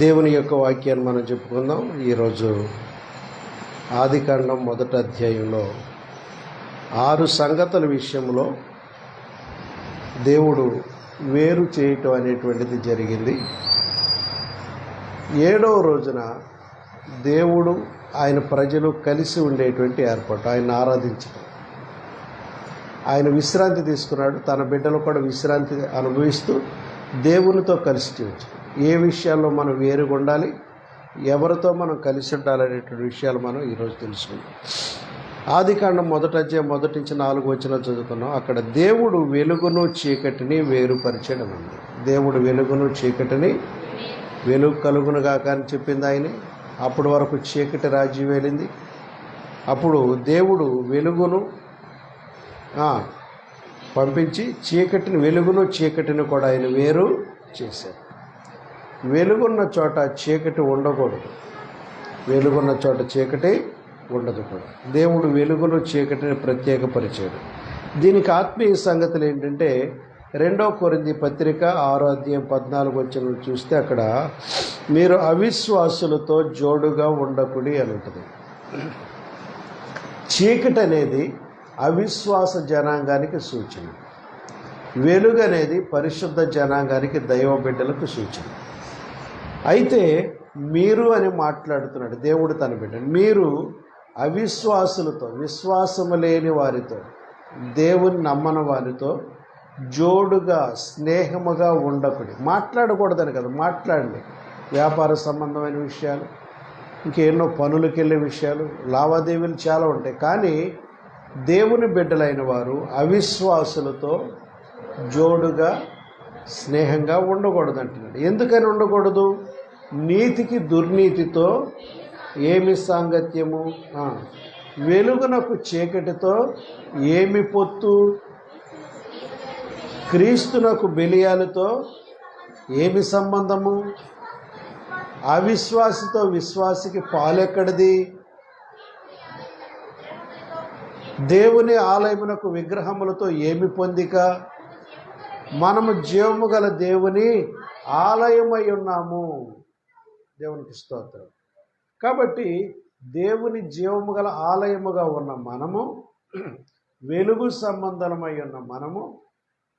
దేవుని యొక్క వాక్యాన్ని మనం చెప్పుకుందాం. ఈరోజు ఆదికాండం 1వ అధ్యాయంలో 6 సంగతుల విషయంలో దేవుడు వేరు చేయటం అనేటువంటిది జరిగింది. 7వ రోజున దేవుడు ఆయన ప్రజలు కలిసి ఉండేటువంటి ఏర్పాటు, ఆయన ఆరాధించడం. ఆయన విశ్రాంతి తీసుకున్నాడు, తన బిడ్డలు కూడా విశ్రాంతి అనుభవిస్తూ దేవునితో కలిసి జీవించాడు. ఏ విషయాల్లో మనం వేరుగా ఉండాలి, ఎవరితో మనం కలిసి ఉండాలనేటువంటి విషయాలు మనం ఈరోజు తెలుసుకుందాం. ఆదికాండం 1వ అధ్యాయం 1 నుంచి 4 వచనాలు చదువుకున్నాం. అక్కడ దేవుడు వెలుగును చీకటిని వేరుపరచడం ఉంది. దేవుడు వెలుగును చీకటిని వెలుగు కలుగునుగా కానీ చెప్పింది ఆయన. అప్పటి వరకు చీకటి రాజ్యం వెళ్ళింది. అప్పుడు దేవుడు వెలుగును పంపించి వెలుగును చీకటిని కూడా ఆయన వేరు చేశారు. వెలుగున్న చోట చీకటి ఉండకూడదు, వెలుగున్న చోట చీకటి ఉండదు కూడా. దేవుడు వెలుగును చీకటిని ప్రత్యేకపరిచాడు. దీనికి ఆత్మీయ సంగతులు ఏంటంటే 2వ కొరింథీ పత్రిక 6వ అధ్యాయం 14 వచనం చూస్తే అక్కడ మీరు అవిశ్వాసులతో జోడుగా ఉండకుడి అని ఉంటుంది. చీకటి అనేది అవిశ్వాస జనాంగానికి సూచన, వెలుగు అనేది పరిశుద్ధ జనాంగానికి దైవ బిడ్డలకు సూచన. అయితే మీరు అని మాట్లాడుతున్నాడు దేవుడు తన బిడ్డ. మీరు అవిశ్వాసులతో, విశ్వాసము లేని వారితో, దేవుని నమ్మని వారితో జోడుగా స్నేహముగా ఉండకుడి. మాట్లాడకూడదని కదా, మాట్లాడండి. వ్యాపార సంబంధమైన విషయాలు, ఇంకెన్నో పనులకు వెళ్ళే విషయాలు, లావాదేవీలు చాలా ఉంటాయి. కానీ దేవుని బిడ్డలైన వారు అవిశ్వాసులతో జోడుగా స్నేహంగా ఉండకూడదు అంటున్నాడు. ఎందుకని ఉండకూడదు? నీతికి దుర్నీతితో ఏమి సాంగత్యము, వెలుగునకు చీకటితో ఏమి పొత్తు, క్రీస్తునకు బెలియాలతో ఏమి సంబంధము, అవిశ్వాసితో విశ్వాసికి పాలెక్కడిది, దేవుని ఆలయమునకు విగ్రహములతో ఏమి పొందిక, మనము జీవము గల దేవుని ఆలయమై ఉన్నాము. దేవునికి స్తోత్రం. కాబట్టి దేవుని జీవము గల ఆలయముగా ఉన్న మనము, వెలుగు సంబంధమై ఉన్న మనము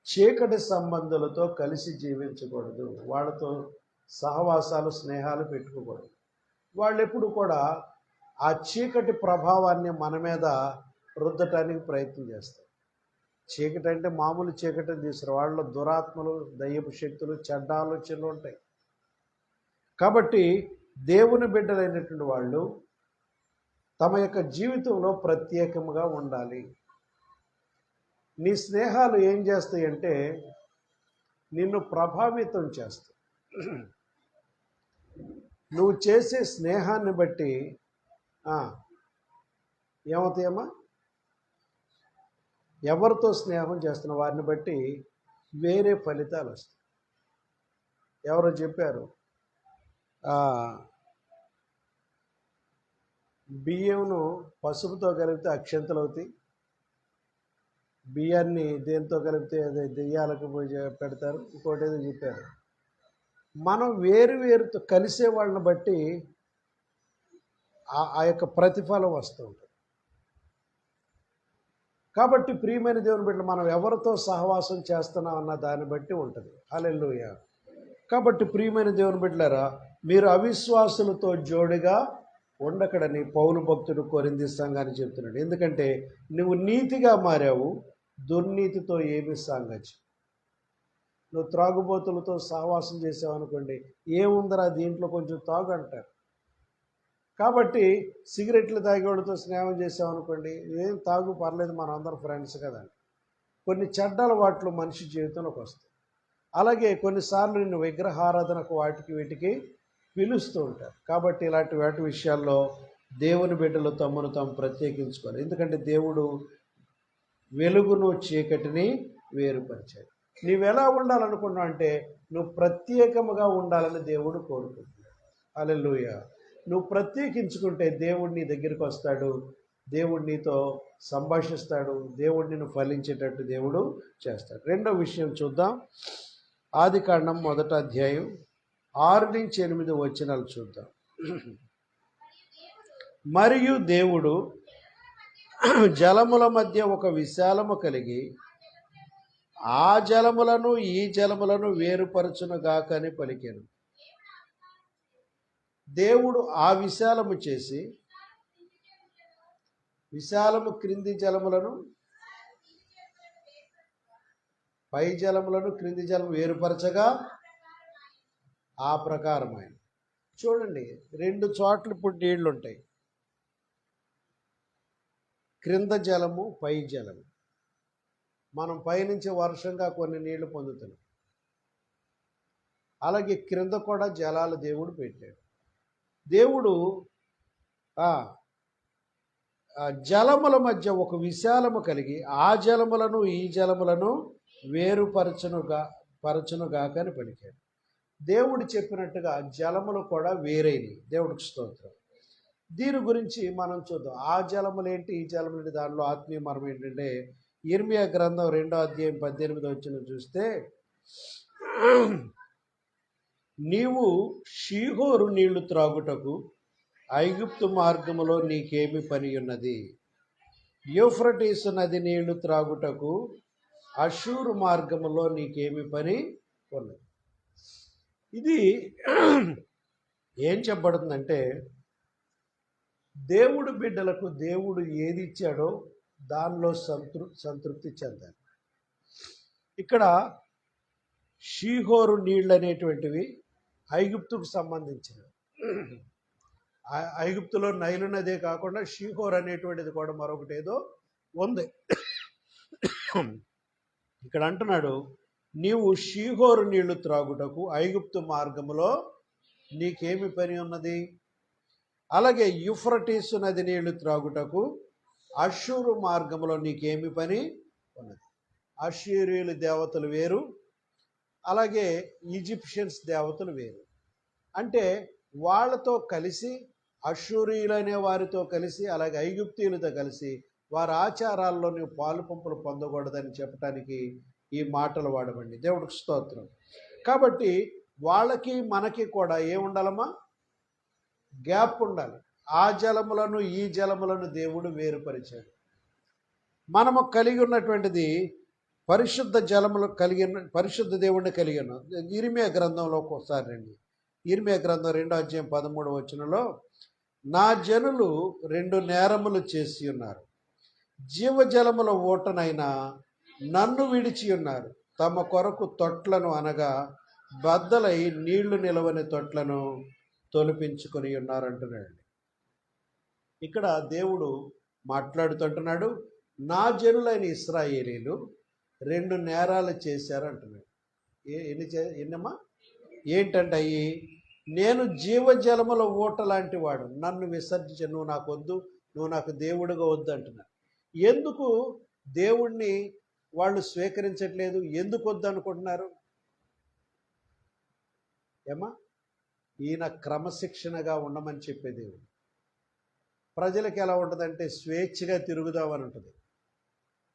చీకటి సంబంధులతో కలిసి జీవించకూడదు. వాళ్ళతో సహవాసాలు, స్నేహాలు పెట్టుకోకూడదు. వాళ్ళు ఎప్పుడు కూడా ఆ చీకటి ప్రభావాన్ని మన మీద రుద్దటానికి ప్రయత్నం చేస్తారు. చీకటి అంటే మామూలు చీకటిని తీసుకురా, వాళ్ళలో దురాత్మలు, దయ్యపు శక్తులు, చెడ్డ ఆలోచనలు ఉంటాయి. కాబట్టి దేవుని బిడ్డలైనటువంటి వాళ్ళు తమ యొక్క జీవితంలో ప్రత్యేకముగా ఉండాలి. నీ స్నేహాలు ఏం చేస్తాయంటే నిన్ను ప్రభావితం చేస్తాయి. నువ్వు చేసే స్నేహాన్ని బట్టి ఏమవుతాయమ్మా, ఎవరితో స్నేహం చేస్తున్న వారిని బట్టి వేరే ఫలితాలు వస్తాయి. ఎవరో చెప్పారు, బియ్యంను పసుపుతో కలిపితే అక్షంతలు అవుతాయి, బియ్యాన్ని దేంతో కలిపితే అదే దెయ్యాలకు పెడతారు, ఇంకోటి ఏదో చెప్పారు. మనం వేరుతో కలిసే వాళ్ళని బట్టి ఆ యొక్క ప్రతిఫలం వస్తూ ఉంటుంది. కాబట్టి ప్రియమైన దేవుని బిడ్డలు, మనం ఎవరితో సహవాసం చేస్తున్నాం అన్న దాన్ని బట్టి ఉంటుంది. హల్లెలూయా. కాబట్టి ప్రియమైన దేవుని బిడ్డలారా, మీరు అవిశ్వాసులతో జోడిగా ఉండకడని పౌలు భక్తుడు కొరింథీ సంఘాన్ని చెప్తున్నాడు. ఎందుకంటే నువ్వు నీతిగా మారావు, దుర్నీతితో ఏమి సాంగత్యం. నువ్వు త్రాగుబోతులతో సహవాసం చేసావు అనుకోండి, ఏముందరా దీంట్లో కొంచెం తాగు అంటారు. కాబట్టి సిగరెట్లు తాగేవాడితో స్నేహం చేసామనుకోండి, ఏం తాగు పర్లేదు, మనం అందరం ఫ్రెండ్స్ కదా. కొన్ని చెడ్డ అలవాట్లు మనిషి జీవితంలోకి వస్తాయి. అలాగే కొన్నిసార్లు నిన్ను విగ్రహారాధనకు వీటికి పిలుస్తూ ఉంటారు. కాబట్టి ఇలాంటి వాటి విషయాల్లో దేవుని బిడ్డలు తమను తాము ప్రత్యేకించుకోవాలి. ఎందుకంటే దేవుడు వెలుగును చీకటిని వేరుపరిచాడు. నువ్వు ఎలా ఉండాలనుకున్నావు అంటే నువ్వు ప్రత్యేకముగా ఉండాలని దేవుడు కోరుకుంటున్నాడు. హల్లెలూయా. నువ్వు ప్రత్యేకించుకుంటే దేవుడు నీ దగ్గరికి వస్తాడు, దేవుడు నీతో సంభాషిస్తాడు, దేవుడు నిన్ను ఫలించేటట్టు దేవుడు చేస్తాడు. రెండో విషయం చూద్దాం. ఆదికాండం 1వ అధ్యాయం 6-8 వచనాలు చూద్దాం. మరియు దేవుడు జలముల మధ్య ఒక విశాలము కలిగి ఆ జలములను ఈ జలములను వేరుపరచునుగాకని పలికాను. దేవుడు ఆ విశాలము చేసి విశాలము క్రింది జలములను పై జలములను క్రింది జలము వేరుపరచగా ఆ ప్రకారమైన. చూడండి, 2 చోట్ల ఇప్పుడు నీళ్లు ఉంటాయి, క్రింద జలము పై జలము. మనం పైనుంచి వర్షంగా కొన్ని నీళ్లు పొందుతున్నాం, అలాగే క్రింద కూడా జలాలు దేవుడు పెట్టాడు. దేవుడు జలముల మధ్య ఒక విశాలము కలిగి ఆ జలములను ఈ జలములను పరచునుగాకని పలికాడు. దేవుడు చెప్పినట్టుగా జలములు కూడా వేరైనవి. దేవుడికి స్తోత్రం. దీని గురించి మనం చూద్దాం. ఆ జలములు ఏంటి, ఈ జలములు ఏంటి, దానిలో ఆత్మీయ మర్మం ఏంటంటే యిర్మీయా గ్రంథం 2:18 చూస్తే, నీవు షీహోరు నీళ్లు త్రాగుటకు ఐగుప్తు మార్గములో నీకేమి పని ఉన్నది? యూఫ్రటీసు నది నీళ్లు త్రాగుటకు అషూరు మార్గములో నీకేమి పని ఉన్నది? ఇది ఏం చెప్పబడుతుందంటే, దేవుడు బిడ్డలకు దేవుడు ఏది ఇచ్చాడో దానిలో సంతృప్తి చెందాలి. ఇక్కడ షీహోరు నీళ్ళు అనేటువంటివి ఐగుప్తుకు సంబంధించినవి. ఐగుప్తులో నైలు నదే కాకుండా షీహోర్ అనేటువంటిది కూడా మరొకటి ఏదో ఉంది. ఇక్కడ అంటున్నాడు, నీవు షీహోరు నీళ్లు త్రాగుటకు ఐగుప్తు మార్గములో నీకేమి పని ఉన్నది? అలాగే యూఫ్రటీసు నది నీళ్లు త్రాగుటకు అషూరు మార్గములో నీకేమి పని ఉన్నది? అషూరీయుల దేవతలు వేరు, అలాగే ఈజిప్షియన్స్ దేవతలు వేరు. అంటే వాళ్ళతో కలిసి, అషూరీయులనే వారితో కలిసి, అలాగే ఐగుప్తీయులతో కలిసి వారి ఆచారాల్లో నీవు పాలు పంపులు పొందకూడదని చెప్పడానికి ఈ మాటలు వాడబండి. దేవుడికి స్తోత్రం. కాబట్టి వాళ్ళకి మనకి కూడా ఏముండాలమ్మా? గ్యాప్ ఉండాలి. ఆ జలములను ఈ జలములను దేవుడు వేరుపరిచాడు. మనము కలిగి ఉన్నటువంటిది పరిశుద్ధ జలములు పరిశుద్ధ దేవుడిని కలిగి ఉన్నాం. యిర్మీయా గ్రంథంలో ఒకసారి రండి. యిర్మీయా గ్రంథం 2:13 నా జనులు 2 నేరములు చేసి ఉన్నారు, జీవజలముల ఓటనైనా నన్ను విడిచి ఉన్నారు, తమ కొరకు తొట్లను అనగా బద్దలై నీళ్లు నిలవని తొట్లను తొలిపించుకొని ఉన్నారంటున్నాడు. ఇక్కడ దేవుడు మాట్లాడుతుంటున్నాడు, నా జనులైన ఇశ్రాయేలీలు 2 నేరాలు చేశారు అంటున్నాడు. ఎన్నమ్మా? ఏంటంటే అయ్యి, నేను జీవజలముల ఊట లాంటి వాడు, నన్ను విసర్జించ, నువ్వు నాకు వద్దు, నువ్వు నాకు దేవుడుగా వద్దు అంటున్నాడు. ఎందుకు దేవుణ్ణి వాళ్ళు స్వీకరించట్లేదు? ఎందుకు వద్దు అనుకుంటున్నారు? ఏమా? ఈయన క్రమశిక్షణగా ఉండమని చెప్పే దేవుడు. ప్రజలకు ఎలా ఉంటుందంటే స్వేచ్ఛగా తిరుగుదామని ఉంటుంది.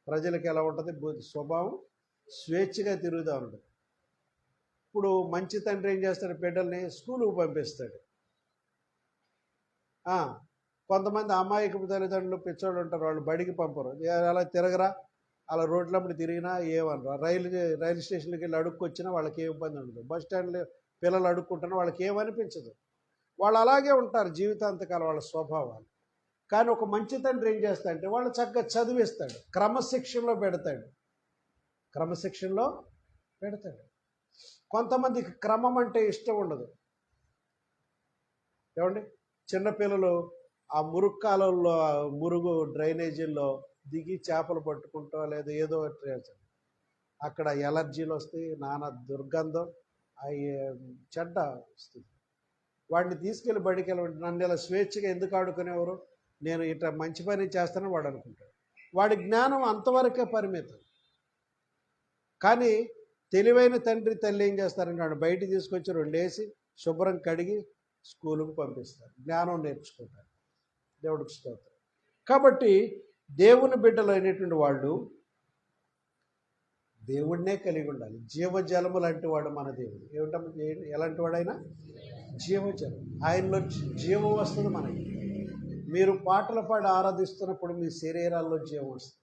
ప్రజలకు ఎలా ఉంటుంది స్వభావం? స్వేచ్ఛగా తిరుగుదామని ఉంటుంది. ఇప్పుడు మంచి తండ్రి ఏం చేస్తాడు? బిడ్డల్ని స్కూలుకు పంపిస్తాడు. కొంతమంది అమాయకపు తల్లిదండ్రులు పిచ్చోళ్ళు ఉంటారు, వాళ్ళు బడికి పంపరు. అలా తిరగరా, అలా రోడ్లమ్మడి తిరిగినా ఏమనరా. రైలు స్టేషన్కి వెళ్ళి అడుక్కొచ్చినా వాళ్ళకి ఏ ఇబ్బంది ఉండదు. బస్ స్టాండ్లో పిల్లలు అడుక్కుంటున్నా వాళ్ళకి ఏమనిపించదు. వాళ్ళు అలాగే ఉంటారు జీవితాంతకాలం, వాళ్ళ స్వభావాలు. కానీ ఒక మంచి తండ్రి ఏం చేస్తాడంటే వాళ్ళు చక్కగా చదివిస్తాడు, క్రమశిక్షణలో పెడతాడు. కొంతమందికి క్రమం అంటే ఇష్టం ఉండదు. ఏమండి, చిన్నపిల్లలు ఆ మురుక్కాలలో మురుగు డ్రైనేజీల్లో దిగి చేపలు పట్టుకుంటా లేదా ఏదో అక్కడ ఎలర్జీలు వస్తాయి, నానా దుర్గంధం, చెడ్డ వస్తుంది. వాడిని తీసుకెళ్ళి బడికి వెళ్ళి నన్ను ఇలా స్వేచ్ఛగా ఎందుకు ఆడుకునేవారు, నేను ఇట్లా మంచి పని చేస్తానని వాడు అనుకుంటాడు. వాడి జ్ఞానం అంతవరకే పరిమితం. కానీ తెలివైన తండ్రి తల్లి ఏం చేస్తారంటే వాడు బయట తీసుకొచ్చి 2 వేసి శుభ్రం కడిగి స్కూలుకు పంపిస్తారు, జ్ఞానం నేర్చుకుంటారు. దేవుడికి స్తోత్రం. కాబట్టి దేవుని బిడ్డలు అయినటువంటి వాళ్ళు దేవుడినే కలిగి ఉండాలి. జీవజలము లాంటి వాడు మన దేవుడు. ఎలాంటి వాడైనా జీవజలం, ఆయనలో జీవం వస్తుంది మనకి. మీరు పాటలు పాడి ఆరాధిస్తున్నప్పుడు మీ శరీరాల్లో జీవం వస్తుంది.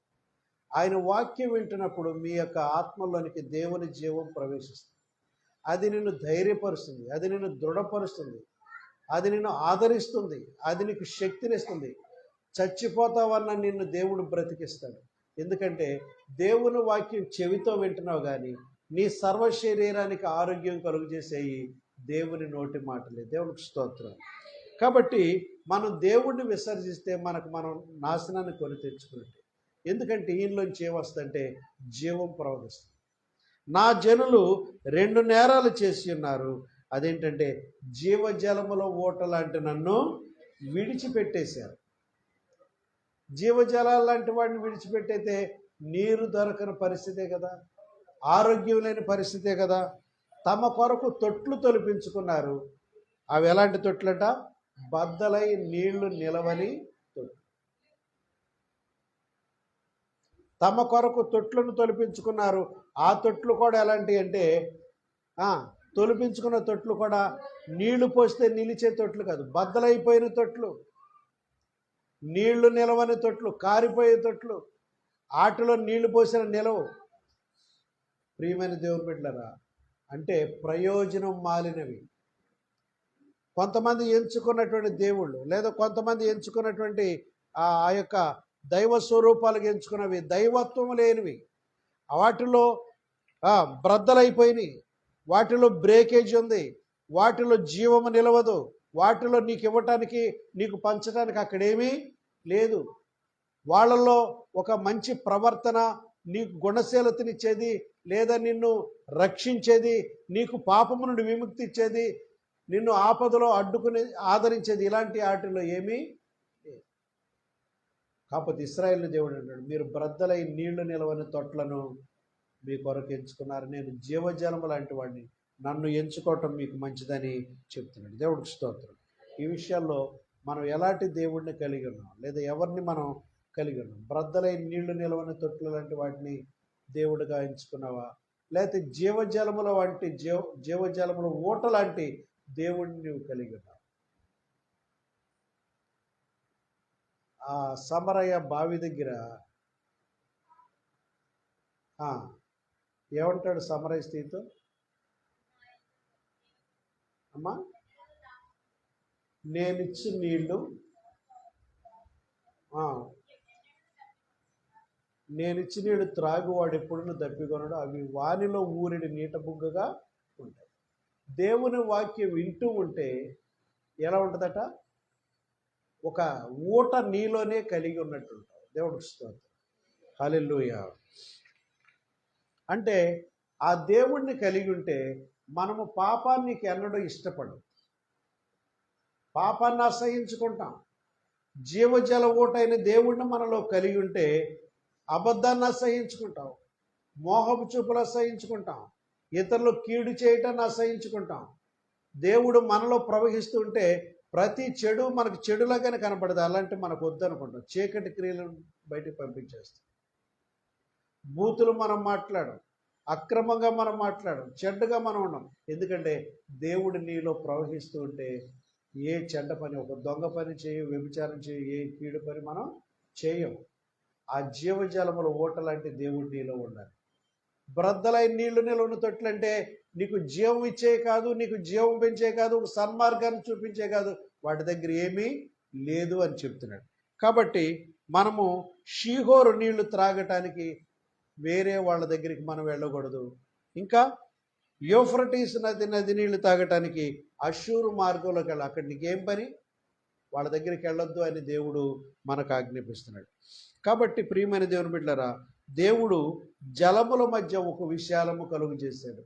ఆయన వాక్యం వింటున్నప్పుడు మీ యొక్క ఆత్మలోనికి దేవుని జీవం ప్రవేశిస్తుంది. అది నిన్ను ధైర్యపరుస్తుంది, అది నిన్ను దృఢపరుస్తుంది, అది నిన్ను ఆదరిస్తుంది, అది నీకు శక్తినిస్తుంది. చచ్చిపోతావన్న నిన్ను దేవుడు బ్రతికిస్తాడు. ఎందుకంటే దేవుని వాక్యం చెవితో వింటున్నావు, కానీ నీ సర్వ శరీరానికి ఆరోగ్యం కలుగజేసేయి దేవుని నోటి మాటలే. దేవునికి స్తోత్రం. కాబట్టి మనం దేవుణ్ణి విసర్జిస్తే మనం నాశనాన్ని కొని తెచ్చుకున్నట్టే. ఎందుకంటే ఈయనలోంచి ఏమొస్తుందంటే జీవం ప్రవహిస్తుంది. నా జనులు 2 నేరాలు చేసి ఉన్నారు. అదేంటంటే జీవజలములో ఊట లాంటి నన్ను విడిచిపెట్టేశారు. జీవజలాలు లాంటి వాడిని విడిచిపెట్టయితే నీరు దొరకని పరిస్థితే కదా, ఆరోగ్యం లేని పరిస్థితే కదా. తమ కొరకు తొట్లు తొలిపించుకున్నారు. అవి ఎలాంటి తొట్లట? బద్దలై నీళ్లు నిలవని తొట్లు. తమ కొరకు తొట్లను తొలిపించుకున్నారు. ఆ తొట్లు కూడా ఎలాంటివి అంటే తొలిపించుకున్న తొట్లు కూడా నీళ్లు పోస్తే నిలిచే తొట్లు కాదు, బద్దలైపోయిన తొట్లు, నీళ్లు నిలవని తొట్లు, కారిపోయే తొట్లు, ఆటలో నీళ్లు పోసిన నిలవు. ప్రియమైన దేవుని బిడ్డలారా, అంటే ప్రయోజనం మాలినవి. కొంతమంది ఎంచుకున్నటువంటి దేవుళ్ళు, లేదా కొంతమంది ఎంచుకున్నటువంటి ఆ యొక్క దైవ స్వరూపాలకు ఎంచుకున్నవి దైవత్వం లేనివి. వాటిలో బ్రద్దలైపోయినాయి, వాటిలో బ్రేకేజ్ ఉంది, వాటిలో జీవము నిలవదు, వాటిలో నీకు ఇవ్వటానికి నీకు పంచడానికి అక్కడేమీ లేదు. వాళ్ళల్లో ఒక మంచి ప్రవర్తన, నీకు గుణశీలతనిచ్చేది, లేదా నిన్ను రక్షించేది, నీకు పాపము నుండి విముక్తి ఇచ్చేది, నిన్ను ఆపదలో అడ్డుకుని ఆదరించేది, ఇలాంటి వాటిలో ఏమీ లేదు. కాకపోతే ఇశ్రాయేలు దేవుడు అన్నాడు, మీరు బ్రద్దలై నీళ్లు నిలవని తొట్లను మీ కొరకు ఎంచుకున్నారు, నేను జీవజలము లాంటి వాడిని, నన్ను ఎంచుకోవటం మీకు మంచిదని చెప్తున్నాడు. దేవుడికి స్తోత్రం. ఈ విషయాల్లో మనం ఎలాంటి దేవుడిని కలిగి ఉన్నాం, లేదా ఎవరిని మనం కలిగి ఉన్నాం? బ్రద్దలై నీళ్లు నిలవని తొట్లు లాంటి వాటిని దేవుడిగా ఎంచుకున్నావా, లేకపోతే జీవజలముల వంటి జీవజలముల ఊట లాంటి దేవుడిని నువ్వు కలిగి ఉన్నావు? ఆ సమరయ బావి దగ్గర ఏమంటాడు సమరయ స్త్రీతో? అమ్మా, నేనిచ్చి నీళ్లు నేనిచ్చి నీళ్లు త్రాగువాడు ఎప్పుడును దప్పికొనడు, అవి వానిలో ఊరిడి నీట బుగ్గగా ఉంటాయి. దేవుని వాక్యం వింటూ ఉంటే ఎలా ఉంటుందట? ఒక ఊట నీలోనే కలిగి ఉన్నట్టు ఉంటావు. దేవుడికి స్తోత్రం. హల్లెలూయా. అంటే ఆ దేవుణ్ణి కలిగి ఉంటే మనము పాపానికి ఎన్నడూ ఇష్టపడం, పాపాన్ని అసహించుకుంటాం. జీవజల ఊటైన దేవుణ్ణి మనలో కలిగి ఉంటే అబద్ధాన్ని అసహించుకుంటాం, మోహపు చూపులు అసహించుకుంటాం, ఇతరులు కీడు చేయటాన్ని అసహించుకుంటాం. దేవుడు మనలో ప్రవహిస్తుంటే ప్రతి చెడు మనకు చెడులాగానే కనపడదు, అలాంటి మనకు వద్దనుకుంటాం. చీకటి క్రియలను బయటకు పంపించేస్తాం. బూతులు మనం మాట్లాడం, అక్రమంగా మనం మాట్లాడం, చెడ్డగా మనం ఉన్నాం. ఎందుకంటే దేవుడు నీలో ప్రవహిస్తూ ఉంటే ఏ చెడ్డ పని, ఒక దొంగ పని చేయ, వ్యభిచారం చేయ, ఏ కీడు పని మనం చేయం. ఆ జీవజలముల ఊట లాంటి దేవుడు నీలో ఉండాలి. బ్రద్దలైన నీళ్లు నిలవని తొట్లంటే నీకు జీవం ఇచ్చే కాదు, నీకు జీవం పెంచే కాదు, సన్మార్గాన్ని చూపించే కాదు, వాటి దగ్గర ఏమీ లేదు అని చెప్తున్నాడు. కాబట్టి మనము షీహోరు నీళ్లు త్రాగటానికి వేరే వాళ్ళ దగ్గరికి మనం వెళ్ళకూడదు. ఇంకా యూఫ్రటీస్ నది నీళ్లు తాగటానికి అషూరు మార్గంలోకి వెళ్ళాలి. అక్కడ నీకేం పని? వాళ్ళ దగ్గరికి వెళ్ళొద్దు అని దేవుడు మనకు ఆజ్ఞాపిస్తున్నాడు. కాబట్టి ప్రియమైన దేవుని బిడ్డలారా, దేవుడు జలముల మధ్య ఒక విశాలము కలుగు చేశాడు.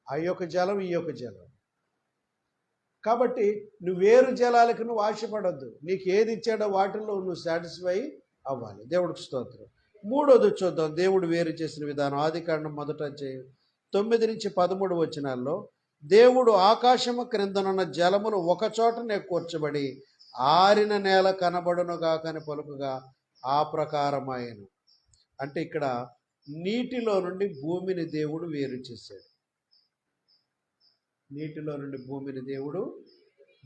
ఆ యొక్క జలం, ఈ యొక్క జలం. కాబట్టి నువ్వు వేరు జలాలకు నువ్వు ఆశపడద్దు. నీకు ఏది ఇచ్చాడో వాటిల్లో నువ్వు సాటిస్ఫై అవ్వాలి. దేవుడికి స్తోత్రం. మూడోది చూద్దాం, దేవుడు వేరు చేసిన విధానం. ఆదికాండం 9-13 వచనాల్లో దేవుడు ఆకాశము క్రిందనున్న జలమును ఒక చోటనే కూర్చబడి ఆరిన నేల కనబడును గాకని పలుకుగా ఆ ప్రకారమాయను. అంటే ఇక్కడ నీటిలో నుండి భూమిని దేవుడు వేరు చేశాడు. నీటిలో నుండి భూమిని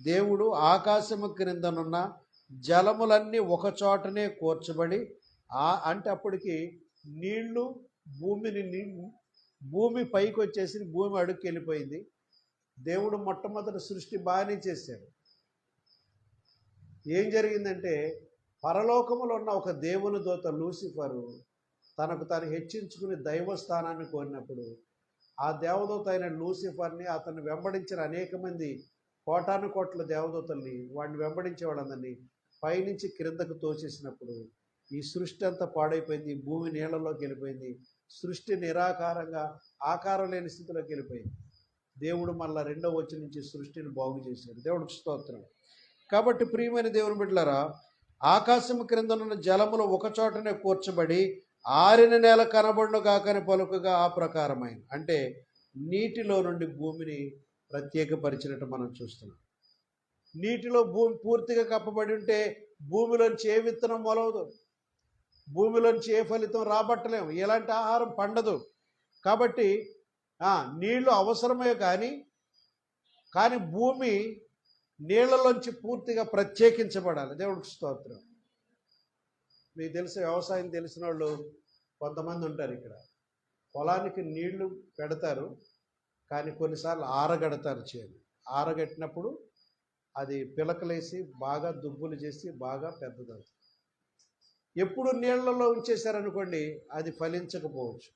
దేవుడు ఆకాశము క్రిందనున్న జలములన్నీ ఒక చోటనే కూర్చబడి అంటే అప్పటికి నీళ్లు భూమి పైకి వచ్చేసి భూమి అడుగుకి వెళ్ళిపోయింది. దేవుడు మొట్టమొదటి సృష్టి బాగానే చేశాడు. ఏం జరిగిందంటే పరలోకములో ఉన్న ఒక దేవుని దూత లూసిఫరు తనకు తాను హెచ్చించుకుని దైవస్థానాన్ని కోరినప్పుడు ఆ దేవదూత అయిన లూసిఫర్ని అతన్ని వెంబడించిన అనేక మంది కోటాను కోట్ల దేవదూతల్ని వాడిని వెంబడించే వాళ్ళందరినీ పైనుంచి క్రిందకు తోచేసినప్పుడు ఈ సృష్టి అంతా పాడైపోయింది. భూమి నీళ్లలోకి వెళ్ళిపోయింది. సృష్టి నిరాకారంగా ఆకారం లేని స్థితిలోకి వెళ్ళిపోయింది. దేవుడు మళ్ళా రెండవ వచనం నుంచి సృష్టిని బాగు చేశాడు. దేవుడికి స్తోత్రం. కాబట్టి ప్రియమైన దేవుని బిడ్డలారా, ఆకాశము క్రిందనున్న జలములు ఒక చోటనే కూర్చబడి ఆరిన నేల కనబడును కాకని పలుకగా ఆ ప్రకారమైన, అంటే నీటిలో నుండి భూమిని ప్రత్యేకపరిచినట్టు మనం చూస్తున్నాం. నీటిలో భూమి పూర్తిగా కప్పబడి ఉంటే భూమిలోంచి ఏ విత్తనం మొలవదు, భూమిలోంచి ఏ ఫలితం రాబట్టలేము, ఎలాంటి ఆహారం పండదు. కాబట్టి నీళ్లు అవసరమే కానీ భూమి నీళ్లలోంచి పూర్తిగా ప్రత్యేకించబడాలి. దేవుడికి స్తోత్రం. మీకు తెలిసి వ్యవసాయం తెలిసిన వాళ్ళు కొంతమంది ఉంటారు. ఇక్కడ పొలానికి నీళ్లు పెడతారు, కానీ కొన్నిసార్లు ఆరగడతారు. చేను ఆరగట్టినప్పుడు అది పిలకలేసి బాగా దుబ్బులు చేసి బాగా పెద్దదవుతుంది. ఎప్పుడు నీళ్లలో ఉంచేశారనుకోండి అది ఫలించకపోవచ్చు,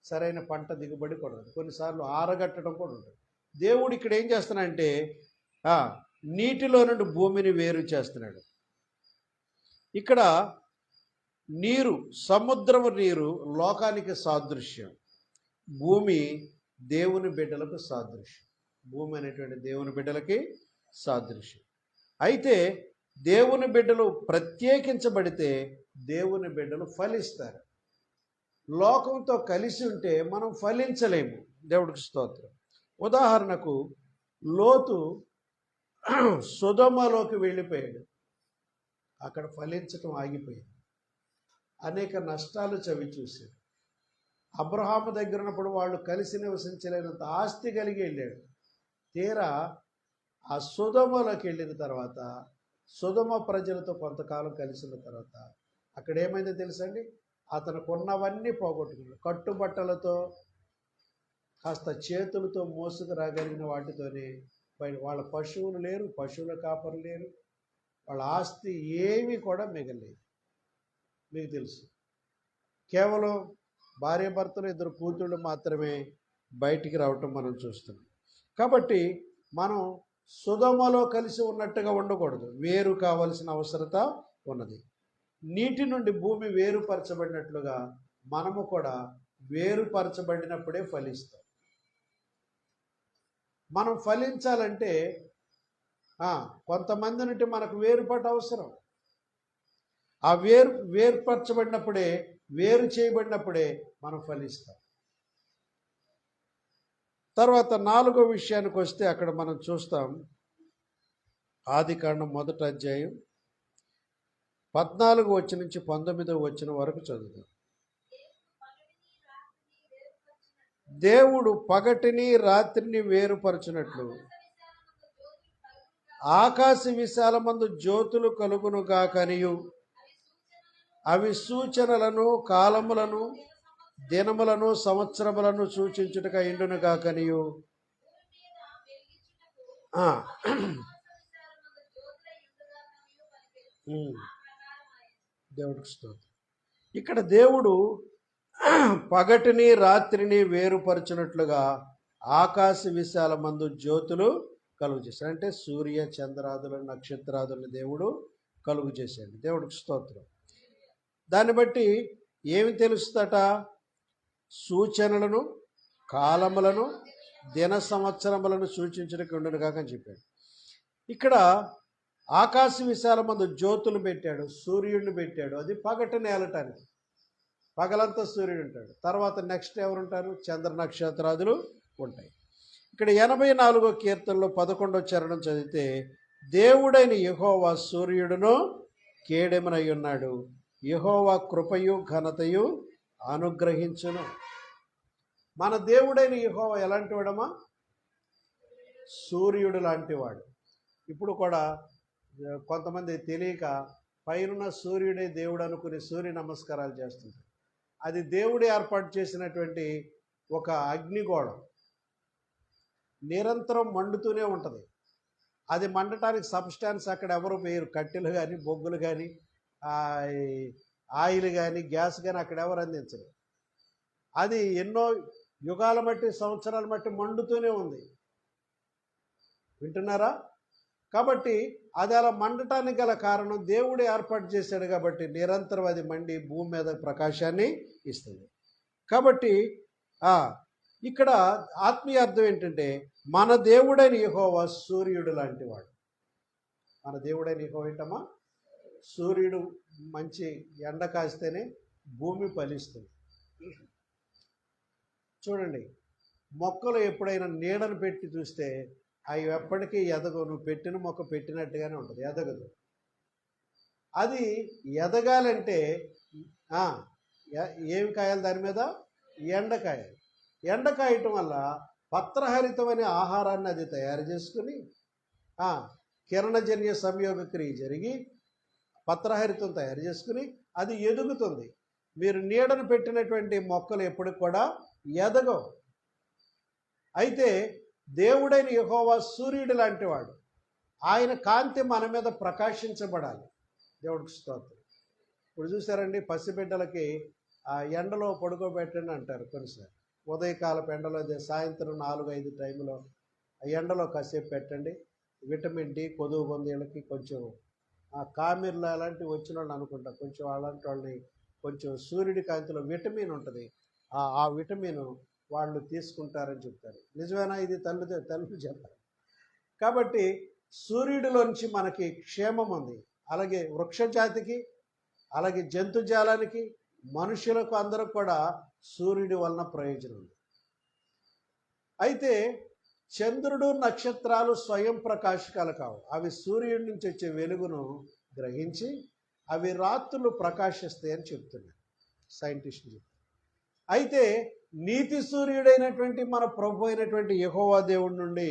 సరైన పంట దిగుబడి కూడా. కొన్నిసార్లు ఆరగట్టడం కూడా ఉంటుంది. దేవుడు ఇక్కడ ఏం చేస్తున్నాడంటే నీటిలో నుండి భూమిని వేరు చేస్తున్నాడు. ఇక్కడ నీరు, సముద్రము నీరు లోకానికి సాదృశ్యం, భూమి దేవుని బిడ్డలకు సాదృశ్యం. భూమి అనేటువంటి దేవుని బిడ్డలకి సాదృశ్యం. అయితే దేవుని బిడ్డలు ప్రత్యేకించబడితే దేవుని బిడ్డలు ఫలిస్తారు. లోకంతో కలిసి ఉంటే మనం ఫలించలేము. దేవుడికి స్తోత్రం. ఉదాహరణకు లోతు సొదొమలోకి వెళ్ళిపోయాడు. అక్కడ ఫలించటం ఆగిపోయింది. అనేక నష్టాలు చవి చూశాడు. అబ్రహాము దగ్గర ఉన్నప్పుడు వాళ్ళు కలిసి నివసించలేనంత ఆస్తి కలిగి వెళ్ళాడు. తీరా ఆ సొదొమలోకి వెళ్ళిన తర్వాత సొదొమ ప్రజలతో కొంతకాలం కలిసిన తర్వాత అక్కడ ఏమైందో తెలుసండి, అతను కొన్నవన్నీ పోగొట్టుకున్నాడు. కట్టుబట్టలతో కాస్త చేతులతో మోసుకు రాగలిగిన వాటితోనే వాళ్ళ పశువులు లేరు, పశువుల కాపరు లేరు, వాళ్ళ ఆస్తి ఏమీ కూడా మిగలేదు. మీకు తెలుసు, కేవలం భార్యాభర్తలు, ఇద్దరు కూతుళ్ళు మాత్రమే బయటికి రావటం మనం చూస్తున్నాం. కాబట్టి మనం సొదొమలో కలిసి ఉన్నట్టుగా ఉండకూడదు, వేరు కావాల్సిన అవసరత ఉన్నది. నీటి నుండి భూమి వేరుపరచబడినట్లుగా మనము కూడా వేరుపరచబడినప్పుడే ఫలిస్తాం. మనం ఫలించాలంటే కొంతమంది నుండి మనకు వేరుపాటు అవసరం. ఆ వేరుపరచబడినప్పుడే, వేరు చేయబడినప్పుడే మనం ఫలిస్తాం. తర్వాత 4వ విషయానికి వస్తే అక్కడ మనం చూస్తాం, ఆదికాండం 1వ అధ్యాయం 14వ వచనం నుంచి 19వ వచనం వరకు చదువుతాం. దేవుడు పగటిని రాత్రిని వేరుపరచినట్లు ఆకాశ విశాలమందు జ్యోతులు కలుగును గాకనియు అవి సూచనలను, కాలములను, దినములను, సంవత్సరములను సూచించుటక ఇండును గాకనియు. దేవుడికి స్తోత్రం. ఇక్కడ దేవుడు పగటిని రాత్రిని వేరుపరచినట్లుగా ఆకాశ విశాలమందు జ్యోతులు కలుగు చేశాడు. అంటే సూర్య చంద్రాదుల నక్షత్రాదులను దేవుడు కలుగు చేశాడు. దేవుడికి స్తోత్రం. దాన్ని బట్టి ఏమి తెలుస్తట? సూచనలను, కాలములను, దిన సంవత్సరములను సూచించడానికి ఉండను కాక అని చెప్పాడు. ఇక్కడ ఆకాశ విశాలమందు జ్యోతులు పెట్టాడు, సూర్యుడిని పెట్టాడు. అది పగటిని ఏలటానికి, పగలంతా సూర్యుడు ఉంటాడు. తర్వాత నెక్స్ట్ ఎవరుంటారు? చంద్ర నక్షత్రాదులు ఉంటాయి. ఇక్కడ 84వ కీర్తనలో 11వ చరణం చదివితే, దేవుడైన యెహోవా సూర్యుడును కేడెమునై ఉన్నాడు, యెహోవా కృపయు ఘనతయు అనుగ్రహించును. మన దేవుడైన యెహోవా ఎలాంటి వాడమ్మా? సూర్యుడు లాంటి వాడు. ఇప్పుడు కూడా కొంతమంది తెలియక పైన సూర్యుడే దేవుడు అనుకుని సూర్య నమస్కారాలు చేస్తుంటారు. అది దేవుడు ఏర్పాటు చేసినటువంటి ఒక అగ్నిగోళం, నిరంతరం మండుతూనే ఉంటుంది. అది మండటానికి సబ్స్టాన్స్ అక్కడ ఎవరు వేయరు. కట్టెలు కానీ, బొగ్గులు కానీ, ఆయిల్ కానీ, గ్యాస్ కానీ అక్కడ ఎవరు అందించరు. అది ఎన్నో యుగాల బట్టి, సంవత్సరాల బట్టి మండుతూనే ఉంది. వింటున్నారా? కాబట్టి అది అలా మండటానికి గల కారణం దేవుడు ఏర్పాటు చేశాడు. కాబట్టి నిరంతరం అది మండి భూమి మీద ప్రకాశాన్ని ఇస్తుంది. కాబట్టి ఇక్కడ ఆత్మీయ అర్థం ఏంటంటే, మన దేవుడైన యెహోవా సూర్యుడు లాంటి వాడు. మన దేవుడైన యెహోవా ఏంటమ్మా? సూర్యుడు మంచి ఎండ కాస్తేనే భూమి ఫలిస్తుంది. చూడండి, మొక్కలు ఎప్పుడైనా నీడను పెట్టి చూస్తే అవి ఎప్పటికీ ఎదగవు. నువ్వు పెట్టిన మొక్క పెట్టినట్టుగానే ఉంటుంది, ఎదగదు. అది ఎదగాలంటే ఏమి కాయాలి దాని మీద? ఎండకాయాలి. ఎండకాయటం వల్ల పత్రహరితమైన ఆహారాన్ని అది తయారు చేసుకుని కిరణజన్య సంయోగ క్రియ జరిగి పత్రహరితం తయారు చేసుకుని అది ఎదుగుతుంది. మీరు నీడను పెట్టినటువంటి మొక్కలు ఎప్పటికి కూడా ఎదగవు. అయితే దేవుడైన యెహోవా సూర్యుడు లాంటి వాడు. ఆయన కాంతి మన మీద ప్రకాశించబడాలి. దేవుడికి స్తోత్రం. ఇప్పుడు చూసారండి, పసిబిడ్డలకి ఎండలో పడుకోబెట్టండి అంటారు కొన్నిసార్లు. ఉదయకాలపు ఎండలో, సాయంత్రం 4-5 టైంలో ఎండలో కాసేపు పెట్టండి. విటమిన్ డి కొదువు పొందేళ్ళకి కొంచెం కామిర్లు అలాంటివి వచ్చిన వాళ్ళు అనుకుంటా, కొంచెం అలాంటి వాళ్ళని కొంచెం సూర్యుడి కాంతిలో విటమిన్ ఉంటుంది, ఆ విటమిన్ వాళ్ళు తీసుకుంటారని చెప్తారు. నిజమేనా? ఇది తల్లి చెప్పారు. కాబట్టి సూర్యుడిలోంచి మనకి క్షేమం ఉంది. అలాగే వృక్షజాతికి, అలాగే జంతుజాలానికి, మనుషులకు అందరూ కూడా సూర్యుడి వలన ప్రయోజనం ఉంది. అయితే చంద్రుడు, నక్షత్రాలు స్వయం ప్రకాశకాలు కావు. అవి సూర్యుడి నుంచి వచ్చే వెలుగును గ్రహించి అవి రాత్రులు ప్రకాశిస్తాయని చెప్తున్నారు సైంటిస్టులు చెప్తారు. అయితే నీతి సూర్యుడైనటువంటి మన ప్రభు అయినటువంటి యెహోవా దేవుడి నుండి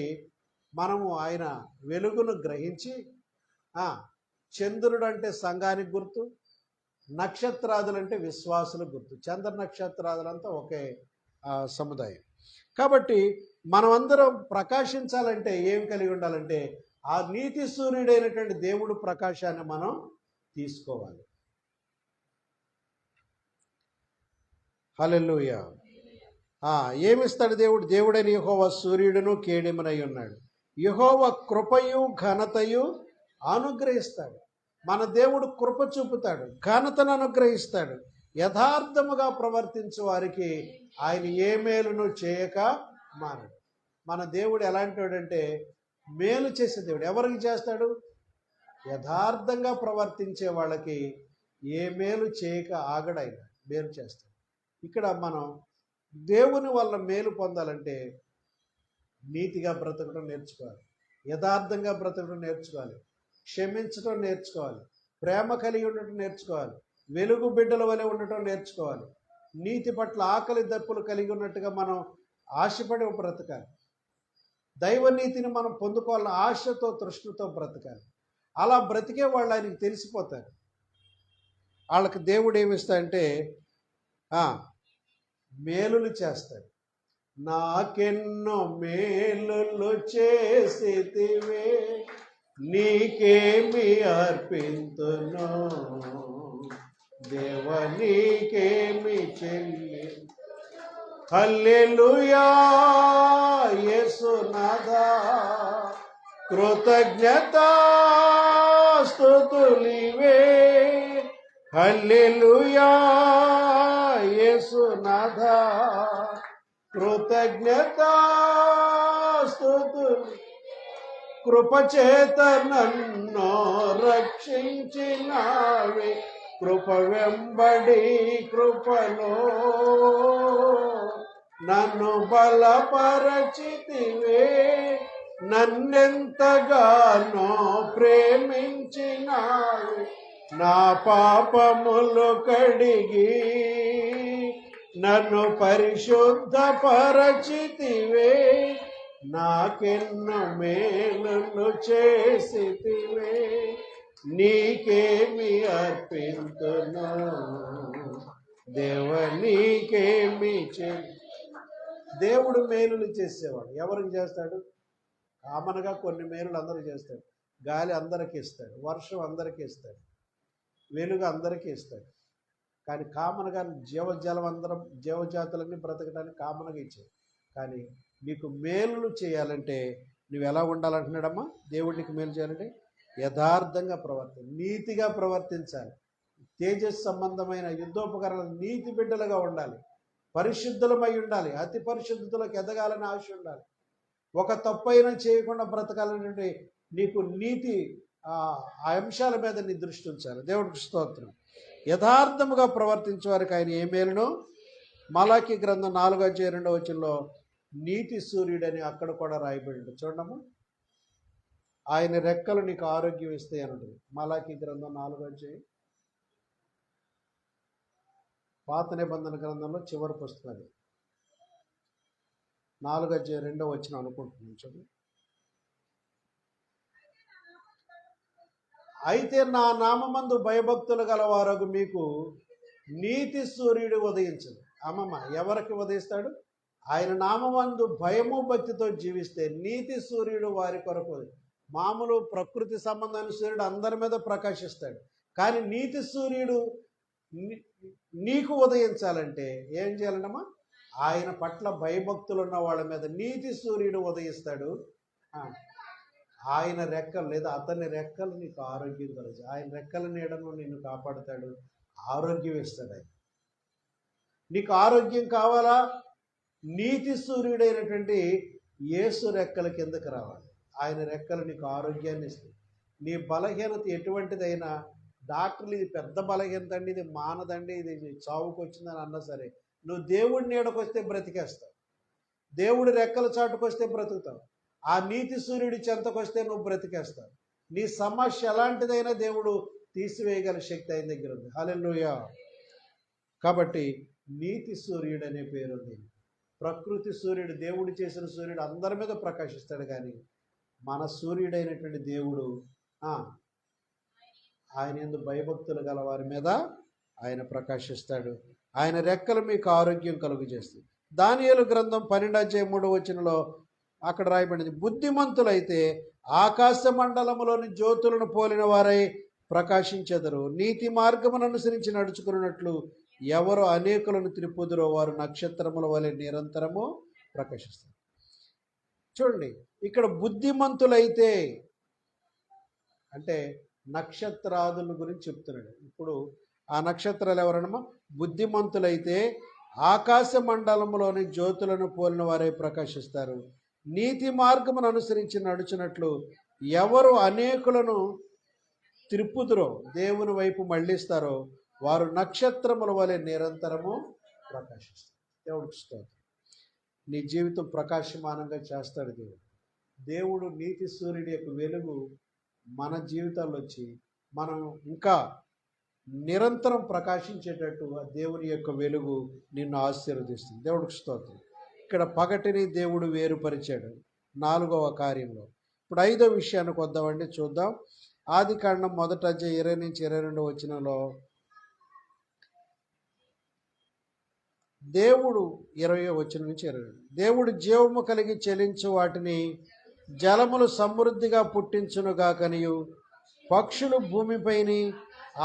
మనము ఆయన వెలుగును గ్రహించి, చంద్రుడు అంటే సంఘానికి గుర్తు, నక్షత్రాదులు అంటే విశ్వాసులకు గుర్తు. చంద్ర నక్షత్రాదులంతా ఒకే సముదాయం. కాబట్టి మనమందరం ప్రకాశించాలంటే ఏం కలిగి ఉండాలంటే ఆ నీతి సూర్యుడైనటువంటి దేవుడు ప్రకాశాన్ని మనం తీసుకోవాలి. హల్లెలూయా. ఏమిస్తాడు దేవుడు? దేవుడైన యెహోవా సూర్యుడును కేడిమనై ఉన్నాడు. యెహోవా కృపయు ఘనతయు అనుగ్రహిస్తాడు. మన దేవుడు కృప చూపుతాడు, ఘనతను అనుగ్రహిస్తాడు. యథార్థముగా ప్రవర్తించే వారికి ఆయన ఏ మేలును చేయక మానడు. మన దేవుడు ఎలాంటి వాడంటే మేలు చేసే దేవుడు. ఎవరికి చేస్తాడు? యథార్థంగా ప్రవర్తించే వాళ్ళకి ఏ మేలు చేయక ఆగడైనా మేలు చేస్తాడు. ఇక్కడ మనం దేవుని వల్ల మేలు పొందాలంటే నీతిగా బ్రతకడం నేర్చుకోవాలి, యథార్థంగా బ్రతకడం నేర్చుకోవాలి, క్షమించడం నేర్చుకోవాలి, ప్రేమ కలిగి ఉండటం నేర్చుకోవాలి, వెలుగు బిడ్డల వలె ఉండటం నేర్చుకోవాలి, నీతి పట్ల ఆకలి దప్పులు కలిగి ఉన్నట్టుగా మనం ఆశపడి బ్రతకాలి, దైవ నీతిని మనం పొందుకోవాలని ఆశతో, తృష్ణతో బ్రతకాలి. అలా బ్రతికే వాళ్ళు ఆయనకి తెలిసిపోతారు. వాళ్ళకి దేవుడు ఏమిస్తాడంటే మేలులు చేస్తాడు. నాకెన్నో మేలులు చేసితివే, నీకేమి అర్పింతును దేవ, నీకేమి చెల్లి. హల్లెలూయా యేసునాథా, కృతజ్ఞతా స్తుతులివే. హల్లెలూయా యేసునాథా, కృతజ్ఞతా స్తుతులు. కృపచేత నన్ను రక్షించినావే, కృప వెంబడి కృపలో నన్ను బలపరచితివే. నన్నెంతగానో ప్రేమించినావే, నా పాపములు కడిగి నన్ను పరిశుద్ధపరచితివే, నాకెన్నో మేలులు చేసితివే, నీకేమి అర్పింతును దేవ, నీకేమి దేవుడు మేలులు చేసేవాడు. ఎవరికి చేస్తాడు? కామన్గా కొన్ని మేలులు అందరూ చేస్తాడు. గాలి అందరికీ ఇస్తాడు, వర్షం అందరికీ ఇస్తాడు, వెలుగు అందరికీ ఇస్తాడు. కానీ కామన్గా జీవజాతులన్నీ బ్రతకడానికి కామన్గా ఇచ్చాడు. కానీ నీకు మేలులు చేయాలంటే నువ్వు ఎలా ఉండాలంటున్నాడమ్మా? దేవుడు నీకు మేలు చేయాలంటే యథార్థంగా నీతిగా ప్రవర్తించాలి. తేజస్ సంబంధమైన యుద్ధోపకరణాలు నీతి బిడ్డలుగా ఉండాలి, పరిశుద్ధులమై ఉండాలి, అతి పరిశుద్ధతలోకి ఎదగాలని ఆశ ఉండాలి. ఒక తప్పైనా చేయకుండా బ్రతకాలనేటువంటి నీకు నీతి ఆ అంశాల మీద నీ దృష్టి ఉంచాలి. దేవుడికి స్తోత్రం. యథార్థముగా ప్రవర్తించే వారికి ఆయన ఏ మేలును, మలాకి గ్రంథం 4:2 నీతి సూర్యుడని అక్కడ కూడా రాయబడి చూడము. ఆయన రెక్కలు నీకు ఆరోగ్యం ఇస్తాయి అన్నది మలాకి గ్రంథం 4 పాత నిబంధన గ్రంథంలో చివరి పుస్తకాలు 4:2 అనుకుంటున్నాను. చూడండి. అయితే నా నామమందు భయభక్తులు గలవారకు మీకు నీతి సూర్యుడు ఉదయించదు. అమ్మమ్మ ఎవరికి ఉదయిస్తాడు? ఆయన నామమందు భయము భక్తితో జీవిస్తే నీతి సూర్యుడు వారి కొరకు. మామూలు ప్రకృతి సంబంధమైన సూర్యుడు అందరి మీద ప్రకాశిస్తాడు. కానీ నీతి సూర్యుడు నీకు ఉదయించాలంటే ఏం చేయాలంటమ్మా? ఆయన పట్ల భయభక్తులు ఉన్న వాళ్ళ మీద నీతి సూర్యుడు ఉదయిస్తాడు. ఆయన రెక్కలు లేదా అతని రెక్కలు నీకు ఆరోగ్యం కలుగు. ఆయన రెక్కల నీడను నిన్ను కాపాడుతాడు, ఆరోగ్యం ఇస్తాడు. ఆయన నీకు ఆరోగ్యం కావాలా? నీతి సూర్యుడైనటువంటి యేసు రెక్కల కిందకి రావాలి. ఆయన రెక్కలు నీకు ఆరోగ్యాన్ని ఇస్తాయి. నీ బలహీనత ఎటువంటిదైనా డాక్టర్లు ఇది పెద్ద బలహీనత అండి, ఇది మానదండి, ఇది చావుకు వచ్చిందని అన్నా సరే, నువ్వు దేవుడి నీడకు వస్తే బ్రతికేస్తావు, దేవుడి రెక్కల చాటుకు వస్తే బ్రతుకుతావు, ఆ నీతి సూర్యుడి చెంతకు వస్తే నువ్వు బ్రతికేస్తావు. నీ సమస్య ఎలాంటిదైనా దేవుడు తీసివేయగల శక్తి ఆయన దగ్గర ఉంది. హల్లెలూయా. కాబట్టి నీతి సూర్యుడు అనే పేరు ఉంది. ప్రకృతి సూర్యుడు, దేవుడు చేసిన సూర్యుడు అందరి మీద ప్రకాశిస్తాడు. కానీ మన సూర్యుడైనటువంటి దేవుడు ఆయన యందు భయభక్తులు గల వారి మీద ఆయన ప్రకాశిస్తాడు. ఆయన రెక్కలు మీకు ఆరోగ్యం కలుగు చేస్తుంది. దానియేలు గ్రంథం 12:3 అక్కడ రాయబడింది, బుద్ధిమంతులైతే ఆకాశ మండలములోని జ్యోతులను పోలిన వారై ప్రకాశించెదరు. నీతి మార్గమును అనుసరించి నడుచుకున్నట్లు ఎవరు అనేకులను త్రిప్పుదురో వారు నక్షత్రముల వలె నిరంతరము ప్రకాశిస్తారు. చూడండి, ఇక్కడ బుద్ధిమంతులైతే అంటే నక్షత్రాదుల గురించి చెప్తున్నాడు. ఇప్పుడు ఆ నక్షత్రాలు ఎవరనమా? బుద్ధిమంతులైతే ఆకాశ మండలంలోని జ్యోతులను పోలిన వారే ప్రకాశిస్తారు. నీతి మార్గమును అనుసరించి నడుచున్నట్లు ఎవరు అనేకులను త్రిప్పుదురో, దేవుని వైపు మళ్ళిస్తారో వారు నక్షత్రముల వలె నిరంతరము ప్రకాశిస్తారు. దేవుడికి స్తోత్రం. నీ జీవితం ప్రకాశమానంగా చేస్తాడు దేవుడు. దేవుడు నీతి సూర్యుడి యొక్క వెలుగు మన జీవితాల్లో వచ్చి మనం ఇంకా నిరంతరం ప్రకాశించేటట్టు ఆ దేవుని యొక్క వెలుగు నిన్ను ఆశీర్వదిస్తుంది. దేవుడికి స్తోత్రం. ఇక్కడ పగటిని దేవుడు వేరుపరిచాడు 4వ కార్యంలో. ఇప్పుడు 5వ విషయానికి వద్దామండి, చూద్దాం. ఆదికాండం 1:20-22 దేవుడు 20-22 దేవుడు జీవము కలిగి చెలించు వాటిని జలములు సమృద్ధిగా పుట్టించునుగాకనియు పక్షులు భూమిపైని